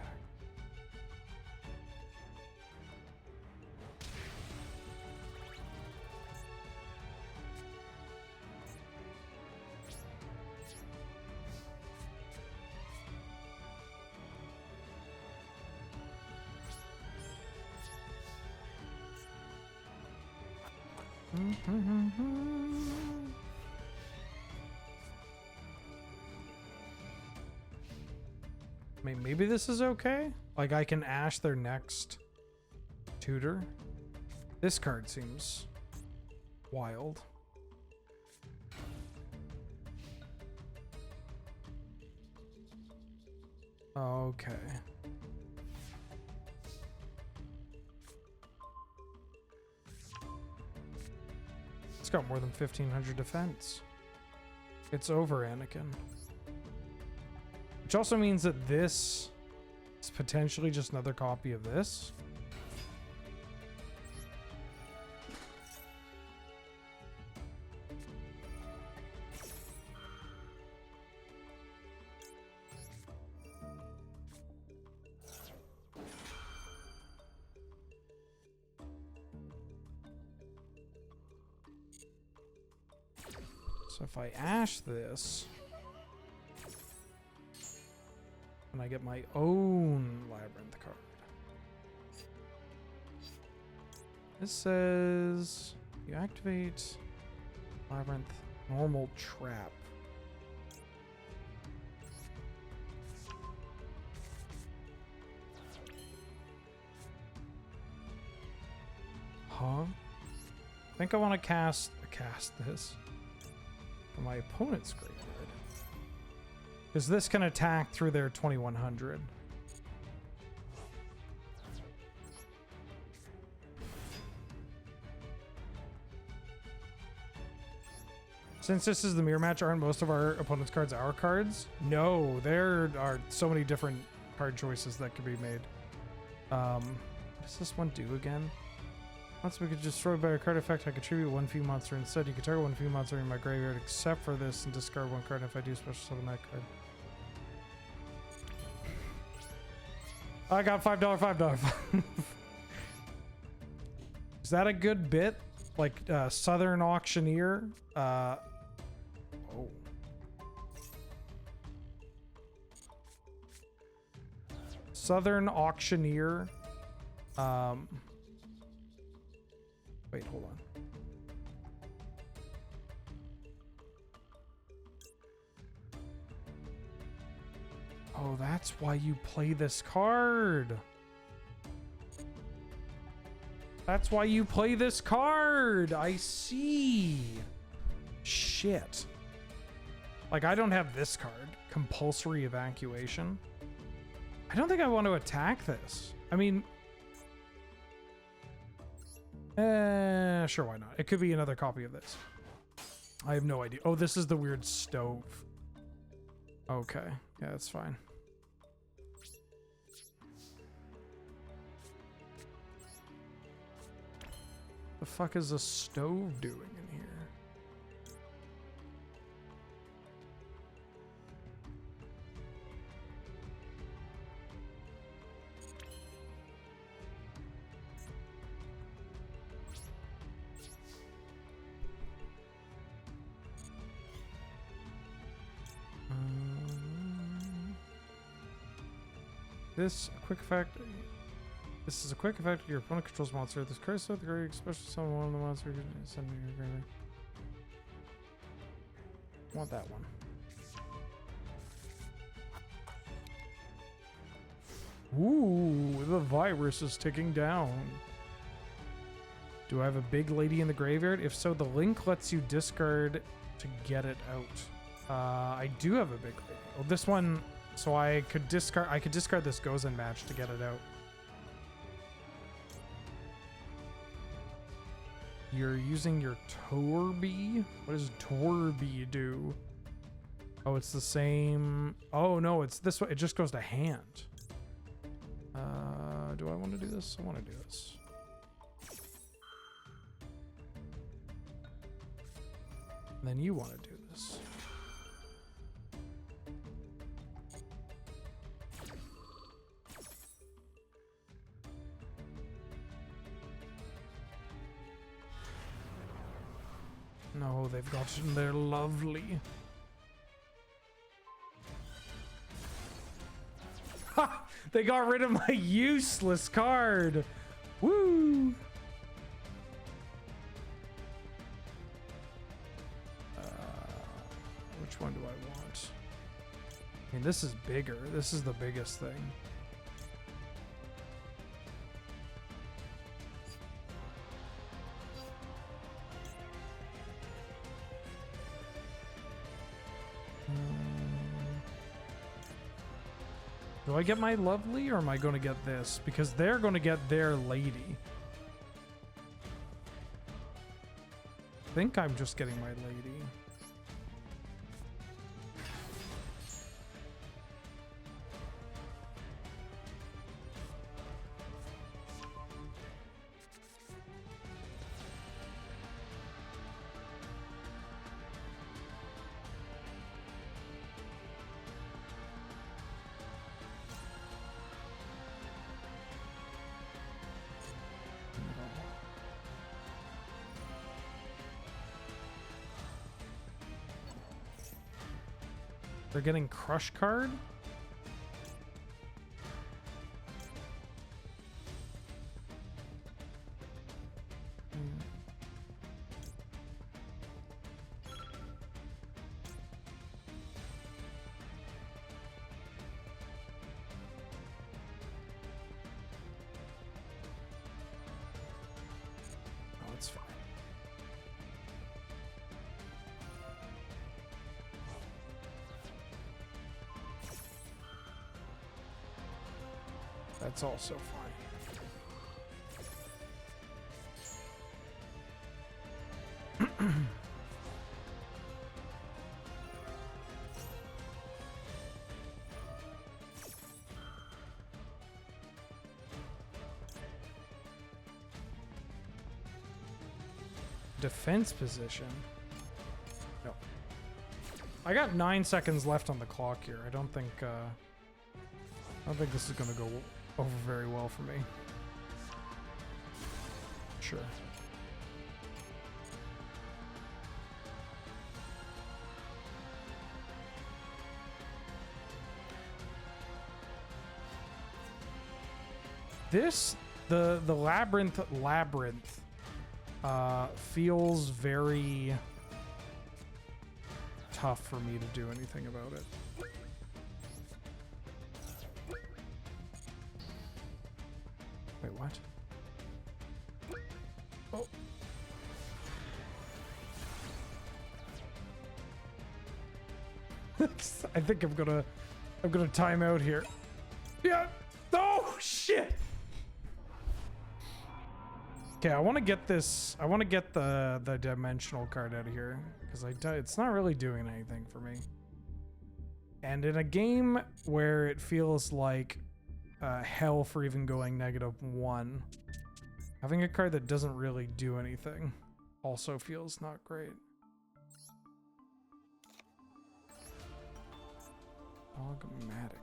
Speaker 1: Maybe this is okay. Like I can Ash their next tutor. This card seems wild. Okay. It's got more than 1,500 defense. It's over, Anakin. Which also means that this is potentially just another copy of this. So if I Ash this, and I get my own Labyrinth card. This says you activate Labyrinth normal trap. Huh? I think I want to cast this from my opponent's graveyard. Because this can attack through their 2100. Since this is the mirror match, aren't most of our opponent's cards our cards? No, there are so many different card choices that could be made. What does this one do again? Once we could destroy by a card effect, I contribute one fee monster. Instead, you can target one fee monster in my graveyard except for this and discard one card. If I do, special summon that card. I got $5. Is that a good bit? Like Southern Auctioneer? Oh. Southern Auctioneer. Wait, hold on. Oh, that's why you play this card. That's why you play this card. I see. Shit. Like, I don't have this card. Compulsory Evacuation. I don't think I want to attack this. I mean... sure, why not? It could be another copy of this. I have no idea. Oh, this is the weird stove. Okay. Yeah, that's fine. The fuck is a stove doing in here? This quick effect. This is a quick effect. Your opponent controls monster. This curse with the great special summon one of the monsters. Send me your graveyard. Want that one. Ooh, the virus is ticking down. Do I have a big lady in the graveyard? If so, the link lets you discard to get it out. I do have a big lady. Oh, this one. So I could discard this Gozen match to get it out. You're using your Torby? What does Torby do? Oh, it's the same. Oh no, it's this way. It just goes to hand. Do I want to do this? I want to do this. And then you want to do this. No, they've gotten their lovely. Ha! They got rid of my useless card. Woo! Which one do I want? I mean, this is bigger. This is the biggest thing. Do I get my lovely or am I going to get this? Because they're going to get their lady. I think I'm just getting my lady. They're getting Crush card? Oh, it's fine. That's also fine. Defense position. No. I got 9 seconds left on the clock here. I don't think this is gonna go over very well for me. Sure. The labyrinth feels very tough for me to do anything about it. Wait, what? Oh. I think I'm gonna time out here. Yeah. Oh shit. Okay, I want to get this. I want to get the dimensional card out of here because it's not really doing anything for me. And in a game where it feels like hell for even going -1, having a card that doesn't really do anything also feels not great. Automatic.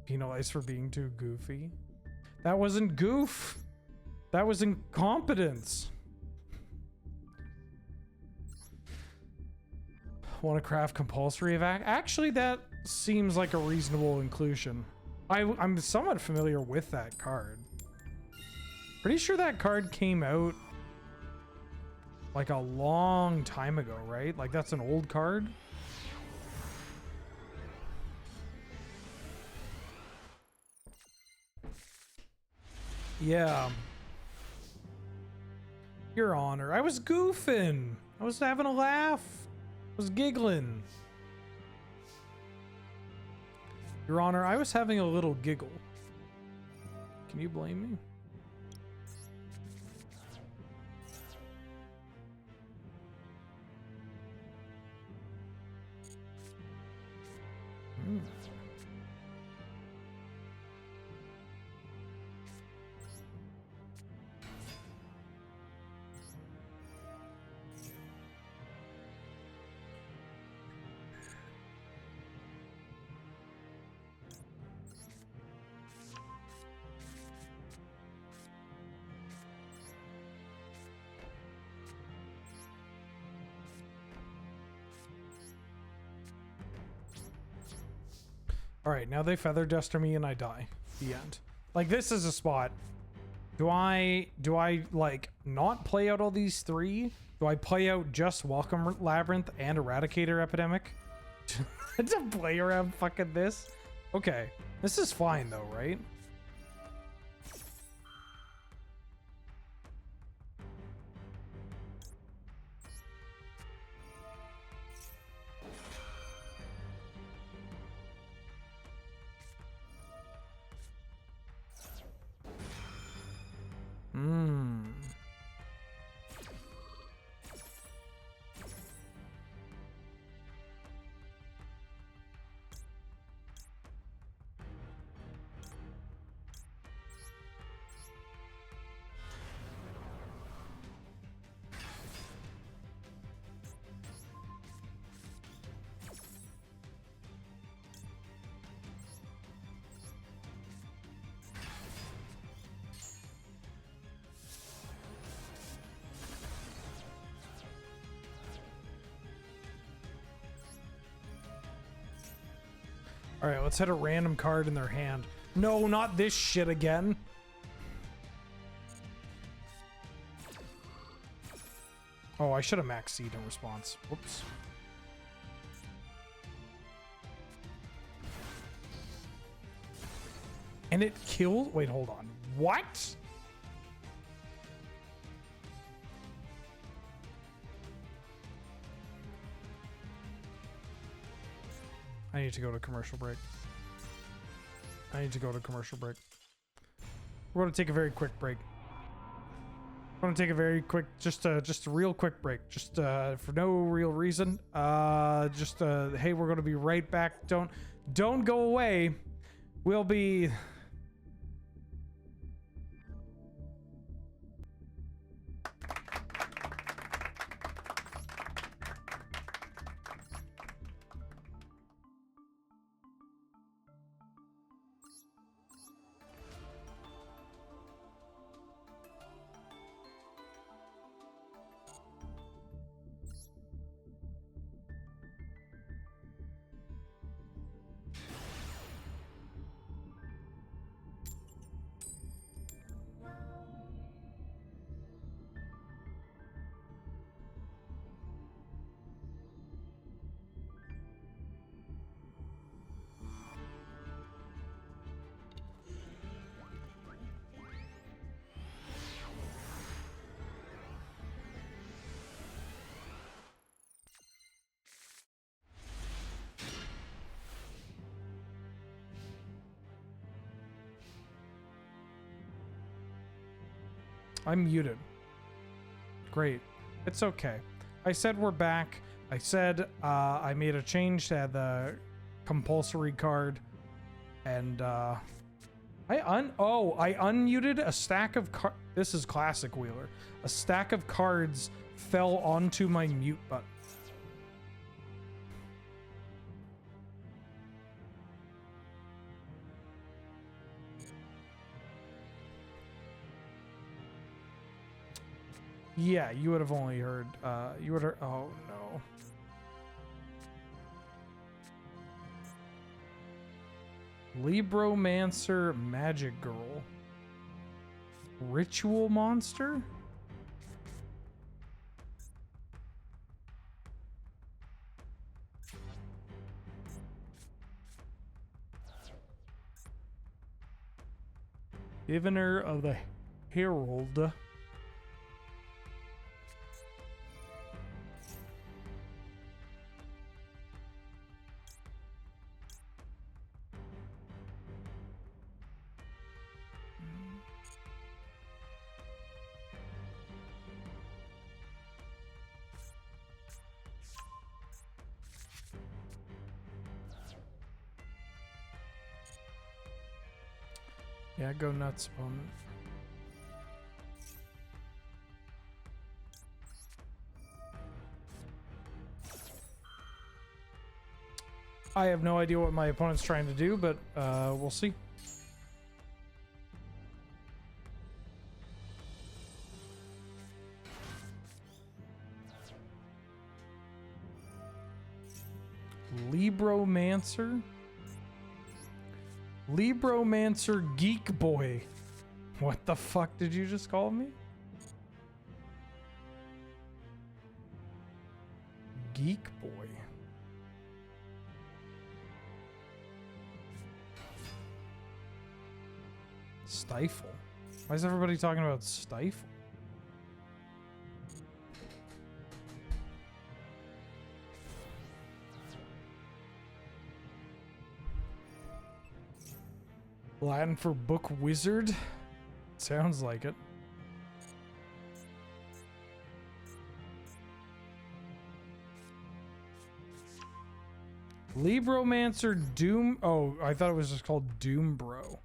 Speaker 1: Penalized for being too goofy. That wasn't goof. That was incompetence. Want to craft compulsory evac? Actually, that seems like a reasonable inclusion. I'm somewhat familiar with that card. Pretty sure that card came out like a long time ago, right? Like that's an old card. Yeah. Your Honor, I was goofing. I was having a laugh. I was giggling. Your Honor, I was having a little giggle. Can you blame me? All right, now they feather duster me and I die. The end. Like this is a spot. Do I like not play out all these three? Do I play out just Welcome Labyrinth and Eradicator Epidemic to play around fucking this? Okay, this is fine though, right? All right, let's hit a random card in their hand. No, not this shit again. Oh, I should have maxed seed in response. Whoops. And it killed? Wait, hold on. What? I need to go to commercial break. I need to go to commercial break. We're going to take a very quick break. We're going to take a very quick, just a real quick break. Just for no real reason. Hey, we're going to be right back. Don't go away. We'll be... I'm muted. Great. It's okay. I said we're back. I said I made a change to the compulsory card. And I unmuted a stack of cards. This is classic Wheeler. A stack of cards fell onto my mute button. Yeah, you would have only heard, you would have, oh no. Libromancer Magic Girl. Ritual Monster? Divinor of the Herald. Yeah, go nuts, opponent. I have no idea what my opponent's trying to do, but we'll see. Libromancer? Libromancer Geek Boy. What the fuck did you just call me? Geek Boy. Stifle. Why is everybody talking about Stifle? Latin for book wizard? Sounds like it. Libromancer Doom. Oh, I thought it was just called Doom Bro.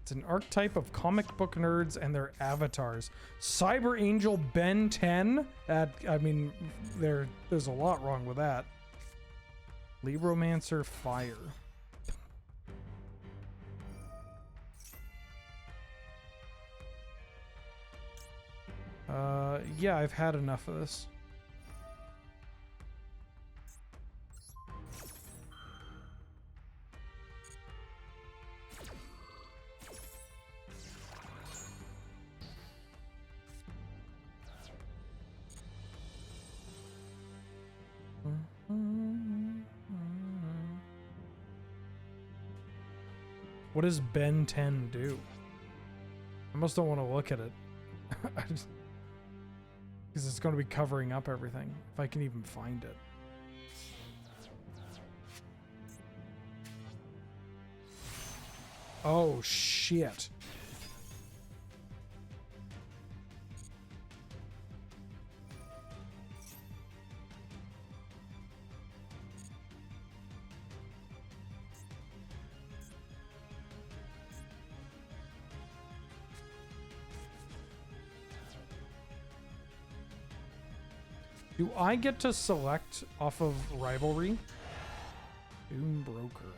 Speaker 1: It's an archetype of comic book nerds and their avatars. Cyber Angel Ben 10? That, I mean, there's a lot wrong with that. Libromancer Fire. Yeah, I've had enough of this. What does Ben 10 do? I almost don't want to look at it. Because it's going to be covering up everything, if I can even find it. Oh, shit. Do I get to select off of Rivalry? Doom Broker.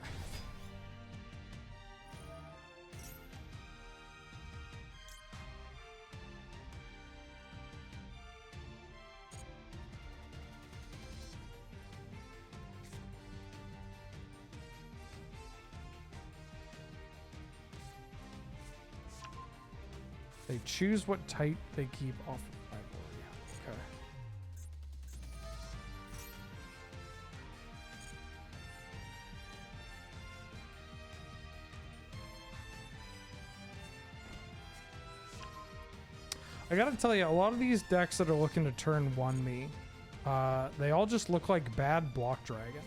Speaker 1: They choose what type they keep off of Rivalry. Okay. I gotta tell you, a lot of these decks that are looking to turn 1 me, they all just look like bad Block Dragon.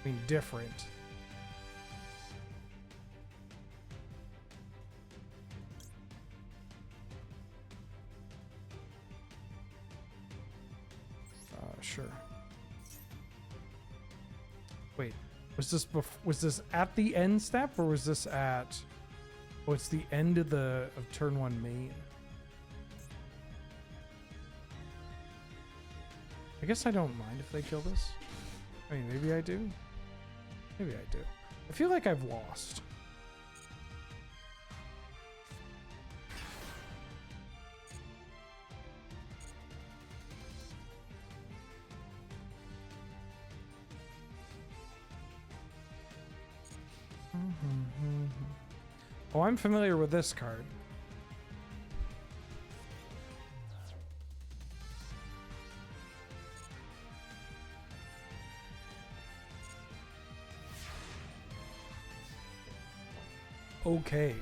Speaker 1: I mean, different. Sure. Wait, was this at the end step, or was this at? Oh, it's the end of turn 1 main. I guess I don't mind if they kill this. I mean, maybe I do. Maybe I do. I feel like I've lost. Oh, I'm familiar with this card. Okay.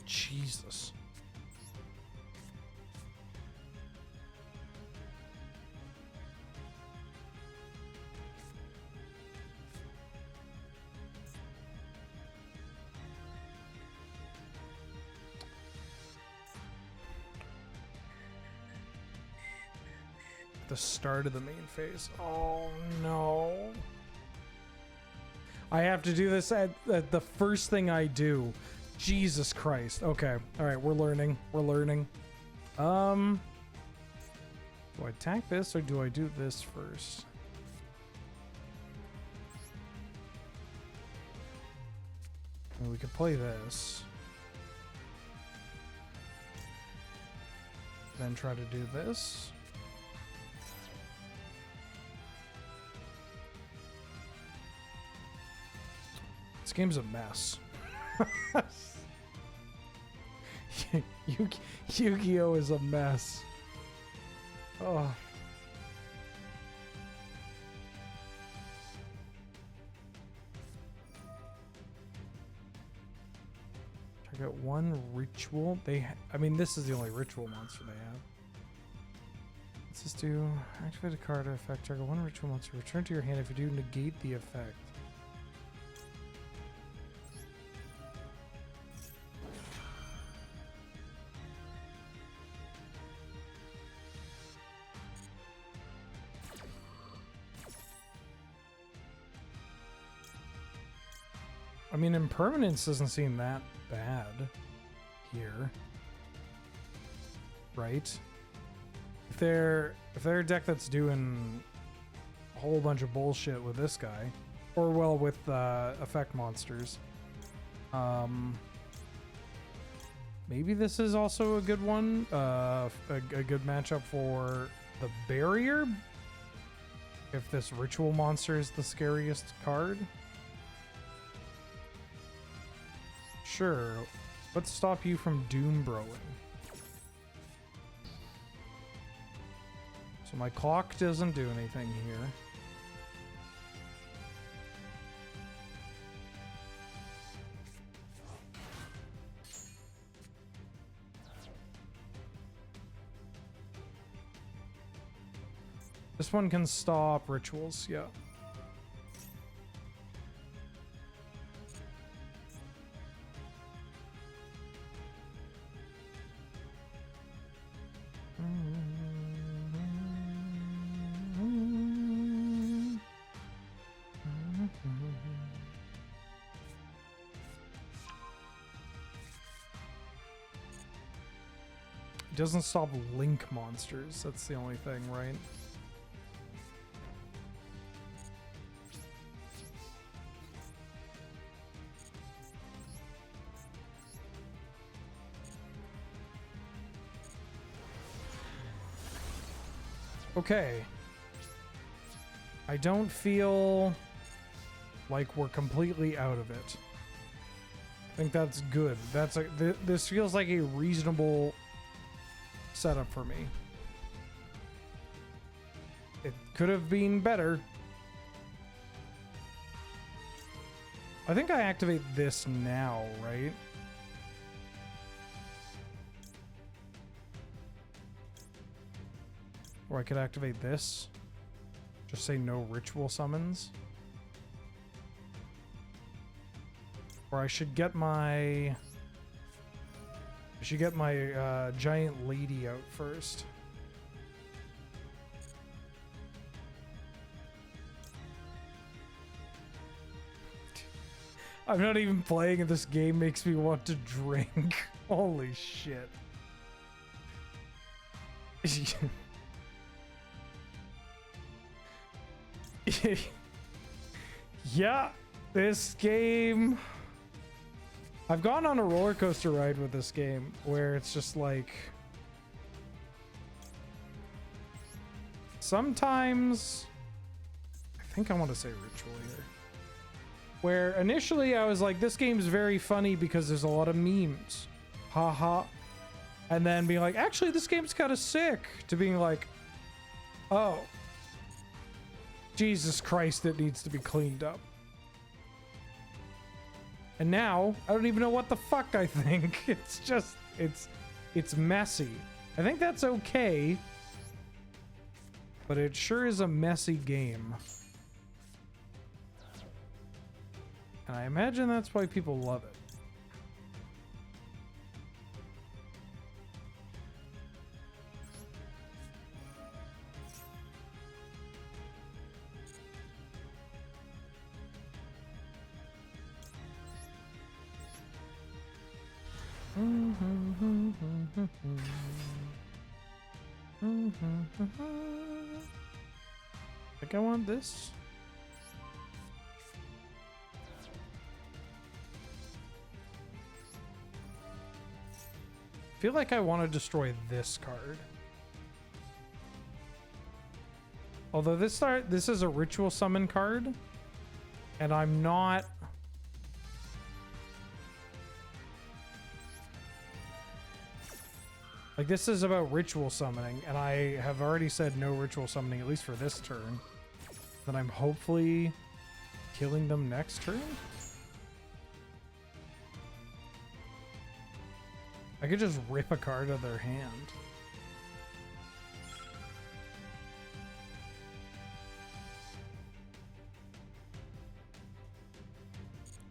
Speaker 1: Jesus. The start of the main phase. Oh no. I have to do this at the first thing I do. Jesus Christ. Okay. All right, we're learning. We're learning. Do I attack this or do I do this first? Well, we could play this. Then try to do this. This game's a mess. Yu-Gi-Oh is a mess. Oh. Target one ritual. I mean, this is the only ritual monster they have. Let's just do activate a card or effect. Target one ritual monster. Return to your hand if you do negate the effect. I mean, impermanence doesn't seem that bad here, right? If they're a deck that's doing a whole bunch of bullshit with this guy, or well, with effect monsters, Maybe this is also a good one, a good matchup for the barrier. If this ritual monster is the scariest card. Sure. Let's stop you from doom broing. So my clock doesn't do anything here. This one can stop rituals, yeah. It doesn't stop link monsters, that's the only thing, right? Okay. I don't feel like we're completely out of it. I think that's good. That's this feels like a reasonable setup for me. It could have been better. I think I activate this now, right? Or I could activate this. Just say no ritual summons. Or I should get my... giant lady out first. I'm not even playing and this game makes me want to drink. Holy shit. Yeah, this game... I've gone on a roller coaster ride with this game where it's just like... Sometimes... I think I want to say ritual here. Where initially I was like, this game's very funny because there's a lot of memes. Haha. And then being like, actually, this game's kind of sick. To being like, oh. Jesus Christ, it needs to be cleaned up. And now, I don't even know what the fuck I think. It's just, it's messy. I think that's okay. But it sure is a messy game. And I imagine that's why people love it. I think I want this. I feel like I want to destroy this card. Although this is a ritual summon card, and I'm not... Like, this is about ritual summoning, and I have already said no ritual summoning, at least for this turn. Then I'm hopefully killing them next turn? I could just rip a card out of their hand.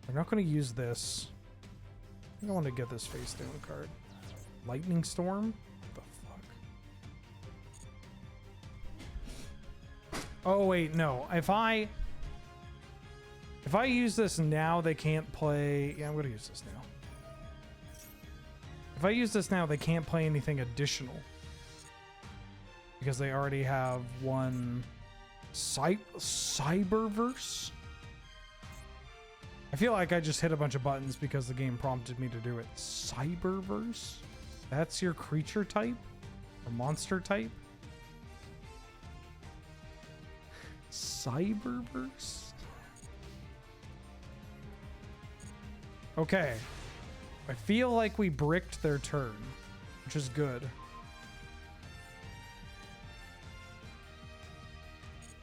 Speaker 1: I'm not going to use this. I think I want to get this face down card. Lightning Storm? What the fuck? Oh wait, no. If I use this now, they can't play... Yeah, I'm gonna use this now. If I use this now, they can't play anything additional. Because they already have one... Cyberverse? I feel like I just hit a bunch of buttons because the game prompted me to do it. Cyberverse? That's your creature type? Or monster type? Cyberverse? Okay. I feel like we bricked their turn, which is good.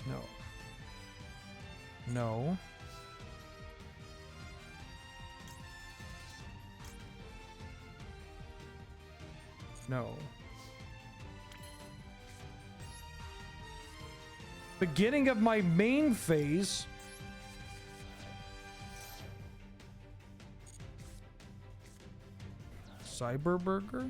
Speaker 1: No. No. No. Beginning of my main phase. Cyberburger?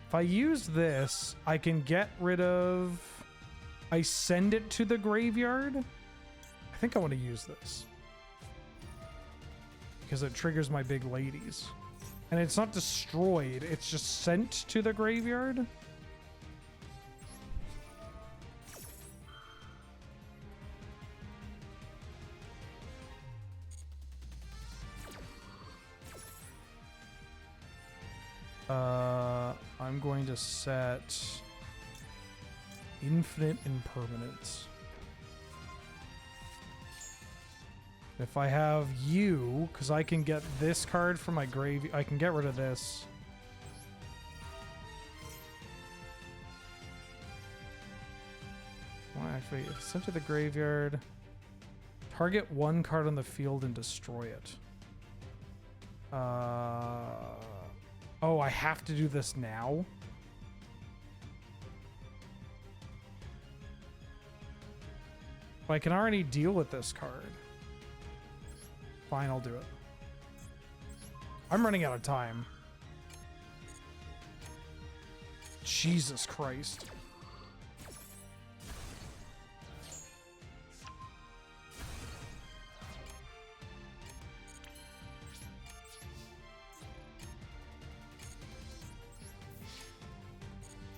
Speaker 1: If I use this, I can get rid of... I send it to the graveyard? I think I want to use this. Because it triggers my big ladies. And it's not destroyed, it's just sent to the graveyard? I'm going to set infinite impermanence. If I have you, because I can get this card from my grave, I can get rid of this. Well, actually, if it's sent to the graveyard, target one card on the field and destroy it. Oh, I have to do this now? I can already deal with this card. Fine, I'll do it. I'm running out of time. Jesus Christ.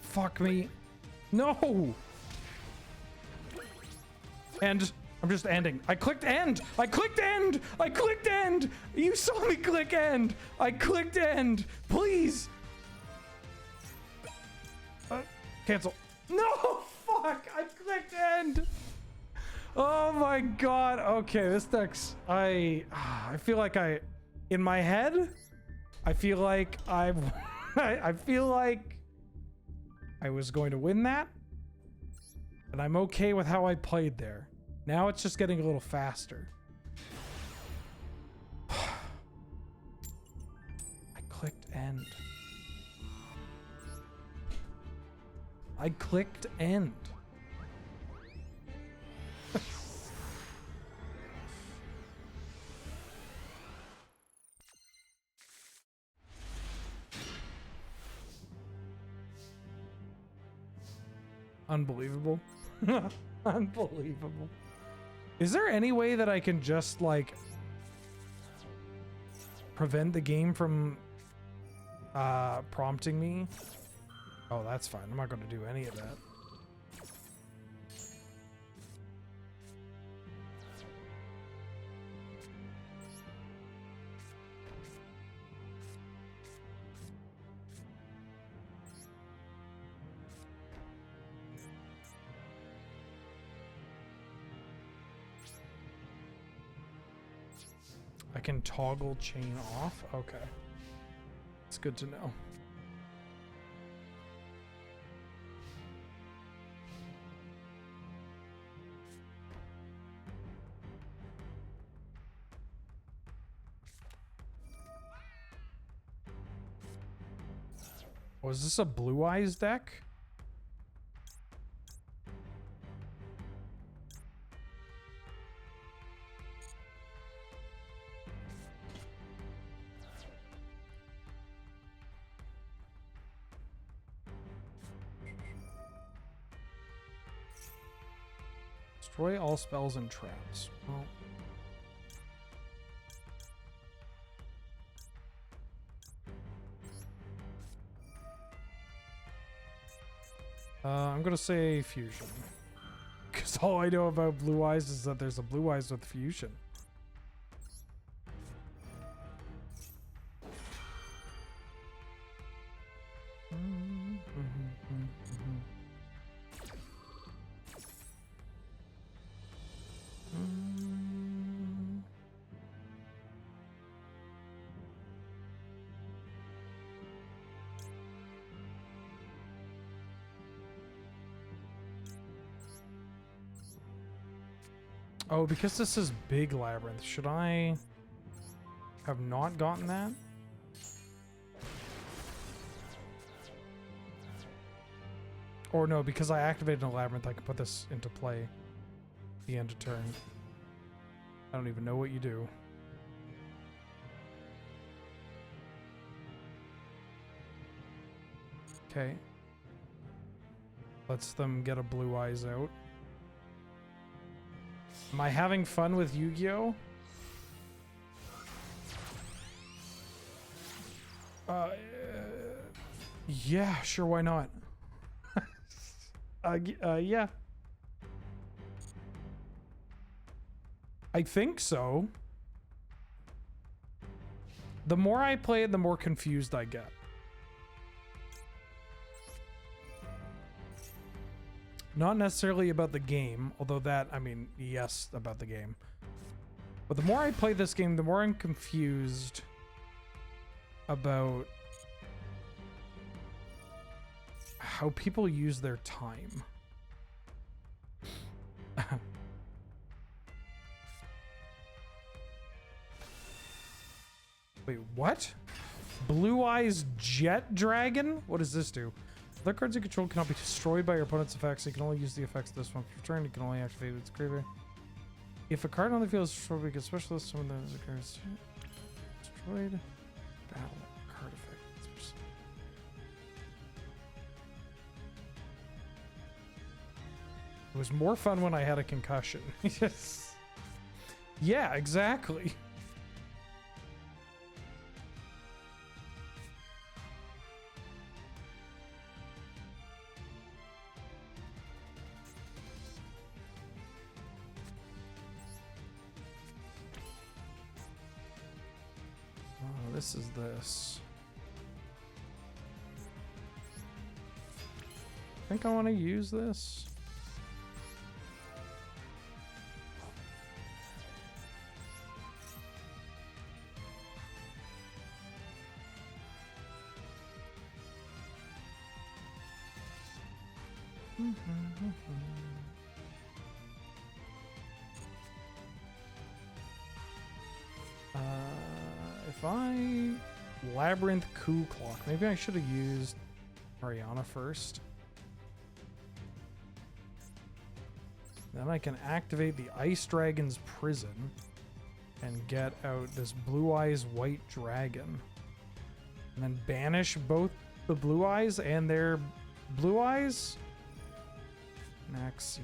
Speaker 1: Fuck me. No! And I'm just ending. I clicked end! I clicked end! I clicked end! You saw me click end! I clicked end! Please! Cancel. No! Fuck! I clicked end! Oh my god. Okay, this deck's... I feel like in my head, I feel like I feel like I was going to win that, and I'm okay with how I played there. Now it's just getting a little faster. I clicked end. I clicked end. Unbelievable. Unbelievable. Is there any way that I can just, like, prevent the game from prompting me? Oh, that's fine. I'm not going to do any of that. I can toggle chain off? Okay. It's good to know. Oh, is this a Blue Eyes deck? Destroy all spells and traps. Well, I'm gonna say fusion. Because all I know about blue eyes is that there's a blue eyes with fusion. Oh, because this is big labyrinth, should I have not gotten that? Or no, because I activated a labyrinth, I can put this into play at the end of turn. I don't even know what you do. Okay. Lets them get a blue eyes out. Am I having fun with Yu-Gi-Oh? Yeah, sure, why not? Yeah. I think so. The more I play it, the more confused I get. Not necessarily about the game, although that, I mean, yes, about the game. But the more I play this game, the more I'm confused about how people use their time. Wait, what? Blue Eyes Jet Dragon? What does this do? Other cards you control cannot be destroyed by your opponent's effects. You can only use the effects of this one. For your turn, you can only activate its graveyard. If a card on the field is destroyed, we can specialist summon those cards. Destroyed. Battle card effect. It was more fun when I had a concussion. Yes. Yeah, exactly. This is this. I think I want to use this. If I Labyrinth Coup Clock, maybe I should have used Ariana first. Then I can activate the Ice Dragon's Prison and get out this Blue Eyes White Dragon. And then banish both the Blue Eyes and their Blue Eyes. Maxi.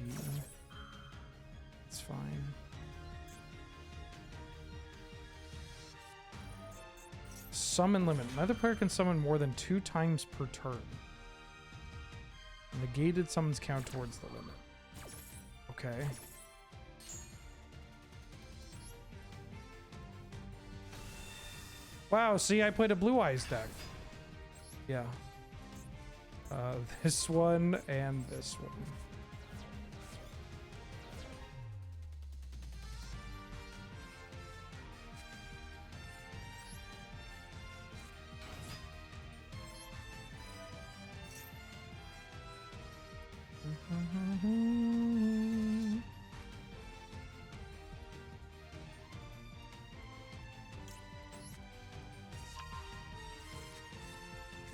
Speaker 1: It's fine. Summon limit. Neither player can summon more than 2 times per turn. Negated summons count towards the limit. Okay. Wow, see, I played a Blue Eyes deck. Yeah. This one and this one.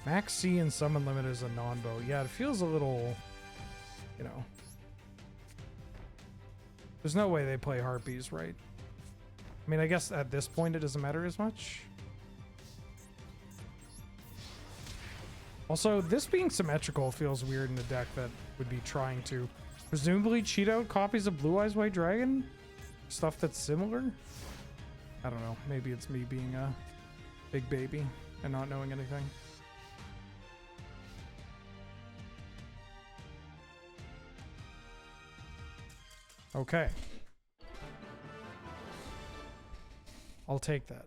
Speaker 1: Max C and summon limit is a non-bow. Yeah, it feels a little, you know. There's no way they play Harpies, right? I mean, I guess at this point it doesn't matter as much. Also, this being symmetrical feels weird in a deck that would be trying to Presumably cheat out copies of Blue Eyes White Dragon? Stuff that's similar? I don't know. Maybe it's me being a big baby and not knowing anything. Okay. I'll take that.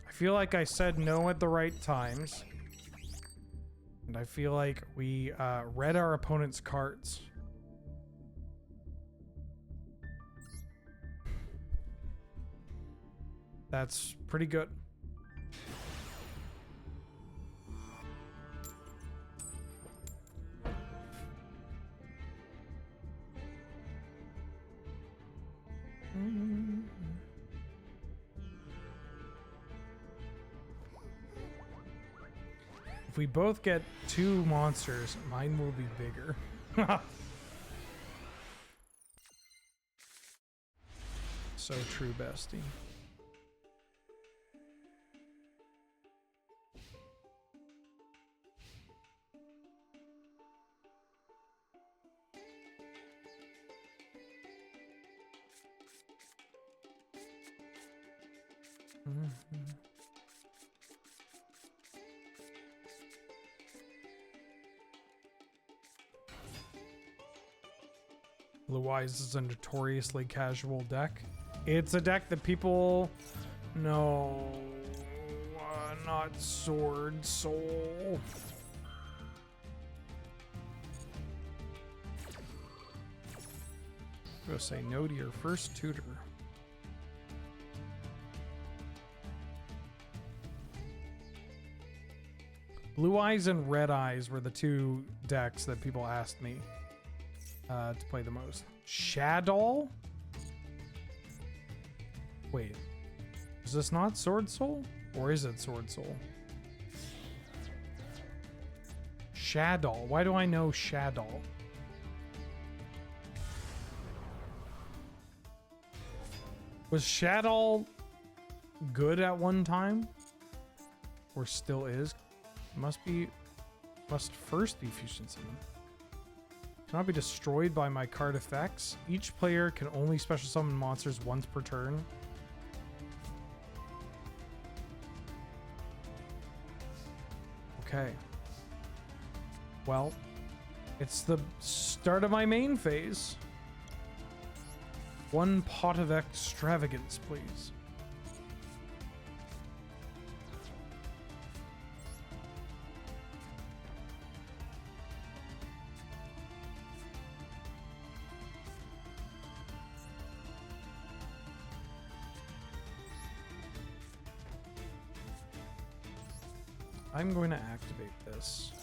Speaker 1: I feel like I said no at the right times. And I feel like we read our opponent's cards. That's pretty good. If we both get 2 monsters, mine will be bigger. So true, bestie. Blue Eyes is a notoriously casual deck. It's a deck that people... No... not Sword Soul. I'm gonna say no to your first tutor. Blue Eyes and Red Eyes were the 2 decks that people asked me to play the most. Shadow? Wait, is this not Sword Soul? Or is it Sword Soul? Shadow. Why do I know Shadow? Was Shadow good at one time? Or still is? Must first be Fusion Summon. Cannot be destroyed by my card effects. Each player can only special summon monsters once per turn. Okay. Well, it's the start of my main phase. 1 pot of extravagance, please. I'm going to activate this.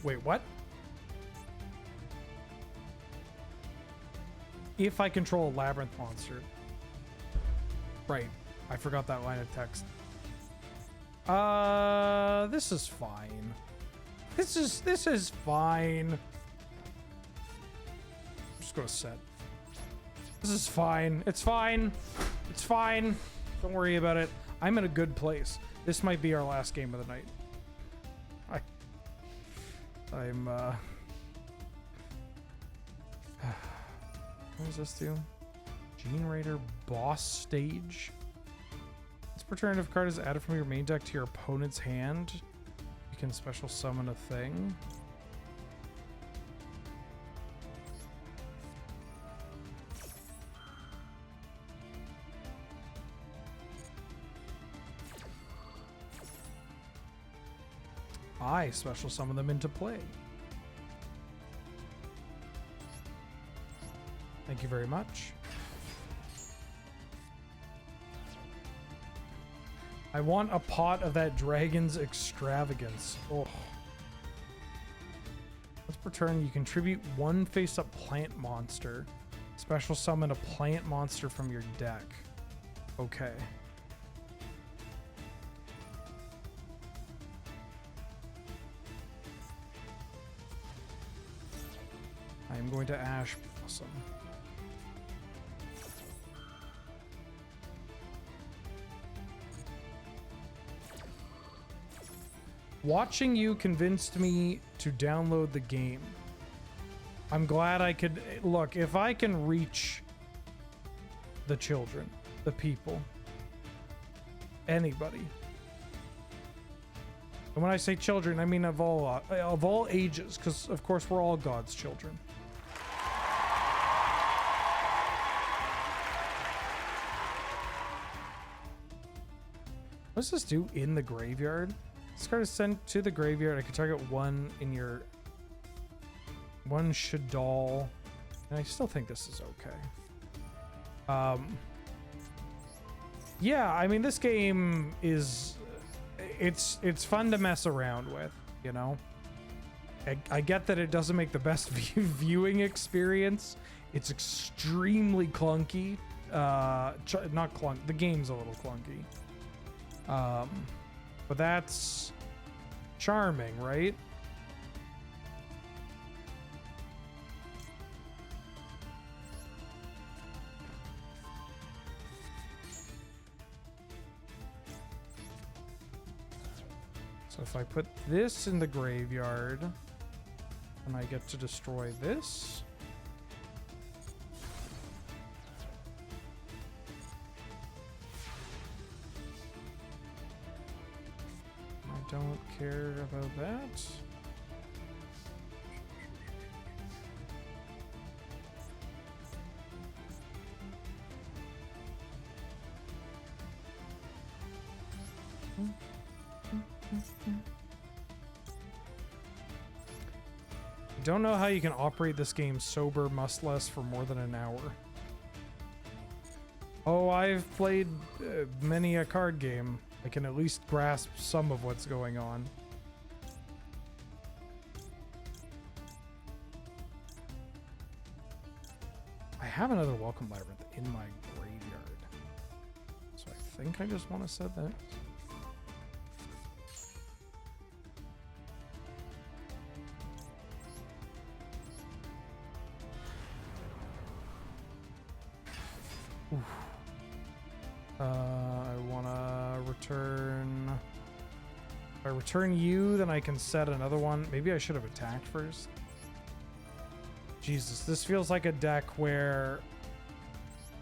Speaker 1: Wait, what? If I control a labyrinth monster. Right. I forgot that line of text. This is fine. This is fine. I'm just gonna set. This is fine. It's fine. It's fine. Don't worry about it. I'm in a good place. This might be our last game of the night. I'm what does this do? Gene Raider boss stage. Per turn, if a card is added from your main deck to your opponent's hand, you can special summon a thing. I special summon them into play. Thank you very much. I want a pot of that dragon's extravagance. Oh. Once per turn, you contribute 1 face-up plant monster. Special summon a plant monster from your deck. Okay. I'm going to Ash Blossom. Watching you convinced me to download the game. I'm glad I could... Look, if I can reach the children, the people, anybody. And when I say children, I mean of all ages, because of course we're all God's children. What does this do in the graveyard? This card is sent to the graveyard. I can target one in your... One Shadal. And I still think this is okay. Yeah, I mean, this game is... It's fun to mess around with, you know? I get that it doesn't make the best viewing experience. It's extremely clunky. Not clunk. The game's a little clunky. But that's charming, right? So if I put this in the graveyard, and I get to destroy this. I don't care about that. I don't know how you can operate this game sober, mustless for more than an hour. Oh, I've played many a card game. I can at least grasp some of what's going on. I have another Welcome Labyrinth in my graveyard. So I think I just want to set that. I want to return... If I return you, then I can set another one. Maybe I should have attacked first. Jesus, this feels like a deck where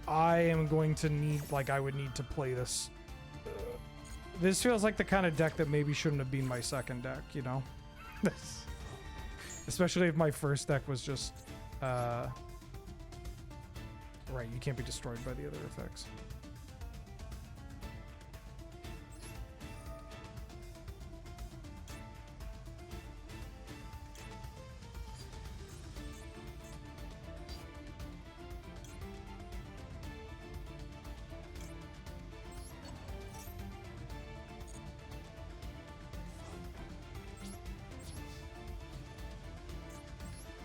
Speaker 1: I am going to need... Like, I would need to play this. This feels like the kind of deck that maybe shouldn't have been my second deck, you know? Especially if my first deck was just... Right, you can't be destroyed by the other effects.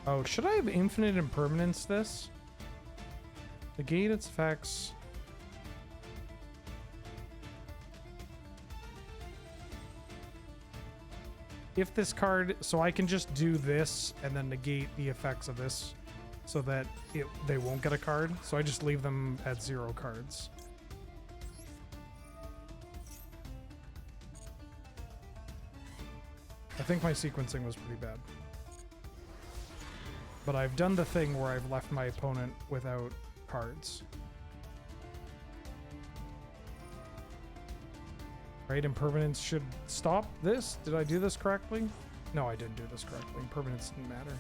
Speaker 1: Oh, should I have infinite impermanence this? Negate its effects. If this card, so I can just do this and then negate the effects of this so that they won't get a card. So I just leave them at 0 cards. I think my sequencing was pretty bad. But I've done the thing where I've left my opponent without cards. Right, impermanence should stop this. Did I do this correctly? No, I didn't do this correctly. Impermanence didn't matter.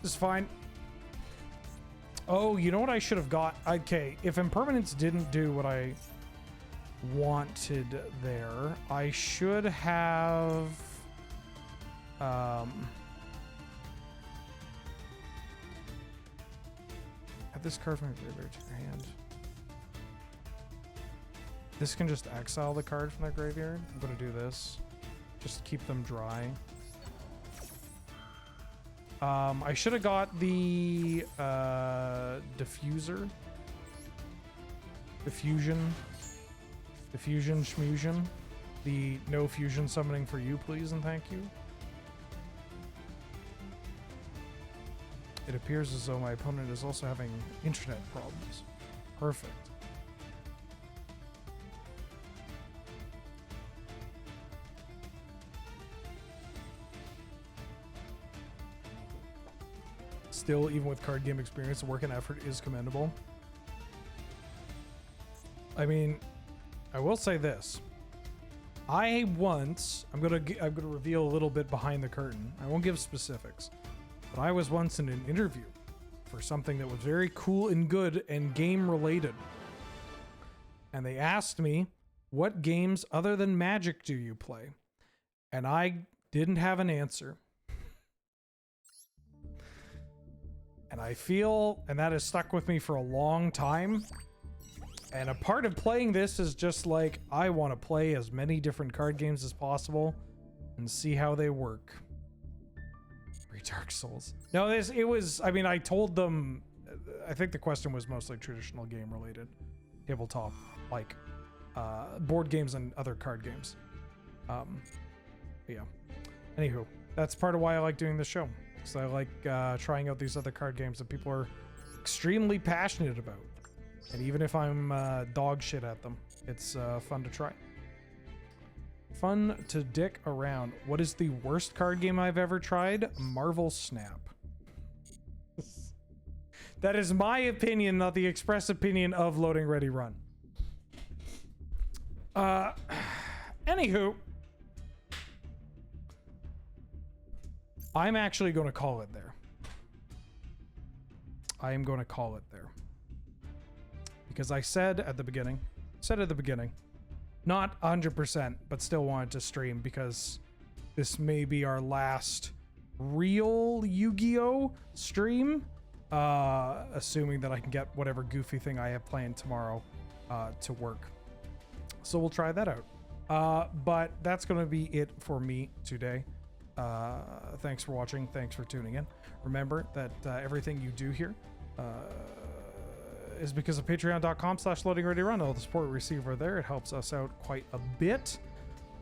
Speaker 1: This is fine. Oh, you know what I should have got? Okay, if impermanence didn't do what I wanted there, I should have had this card from my graveyard to your hand. This can just exile the card from their graveyard. I'm gonna do this just to keep them dry. I should have got the diffusion schmusion. the no fusion summoning for you, please and thank you. It appears as though my opponent is also having internet problems. Perfect. Still, even with card game experience, the work and effort is commendable. I mean, I will say this. I'm gonna reveal a little bit behind the curtain. I won't give specifics, but I was once in an interview for something that was very cool and good and game related. And they asked me, what games other than Magic do you play? And I didn't have an answer. And I feel, and that has stuck with me for a long time. And a part of playing this is just like, I want to play as many different card games as possible and see how they work. Dark Souls. No, I mean, I told them, I think the question was mostly traditional game related. Tabletop, like board games and other card games. Yeah. Anywho, that's part of why I like doing this show. Because I like trying out these other card games that people are extremely passionate about. And even if I'm dog shit at them, it's fun to try. Fun to dick around. What is the worst card game I've ever tried? Marvel Snap. That is my opinion, not the express opinion of Loading Ready Run. Anywho, I'm actually going to call it there. I am going to call it there. Because I said at the beginning, not 100%, but still wanted to stream because this may be our last real Yu-Gi-Oh stream. Assuming that I can get whatever goofy thing I have planned tomorrow to work. So we'll try that out. But that's going to be it for me today. Thanks for watching. Thanks for tuning in. Remember that everything you do here is because of patreon.com/loadingreadyrun. All the support we receive are there. It helps us out quite a bit.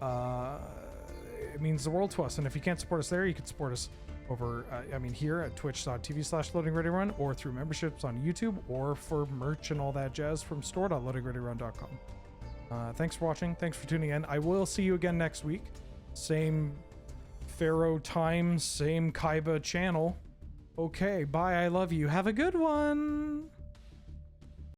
Speaker 1: It means the world to us. And if you can't support us there, you can support us over, here at twitch.tv/loadingreadyrun, or through memberships on YouTube, or for merch and all that jazz from store.loadingreadyrun.com. Thanks for watching. Thanks for tuning in. I will see you again next week. Same Pharaoh time, same Kaiba channel. Okay, bye. I love you. Have a good one.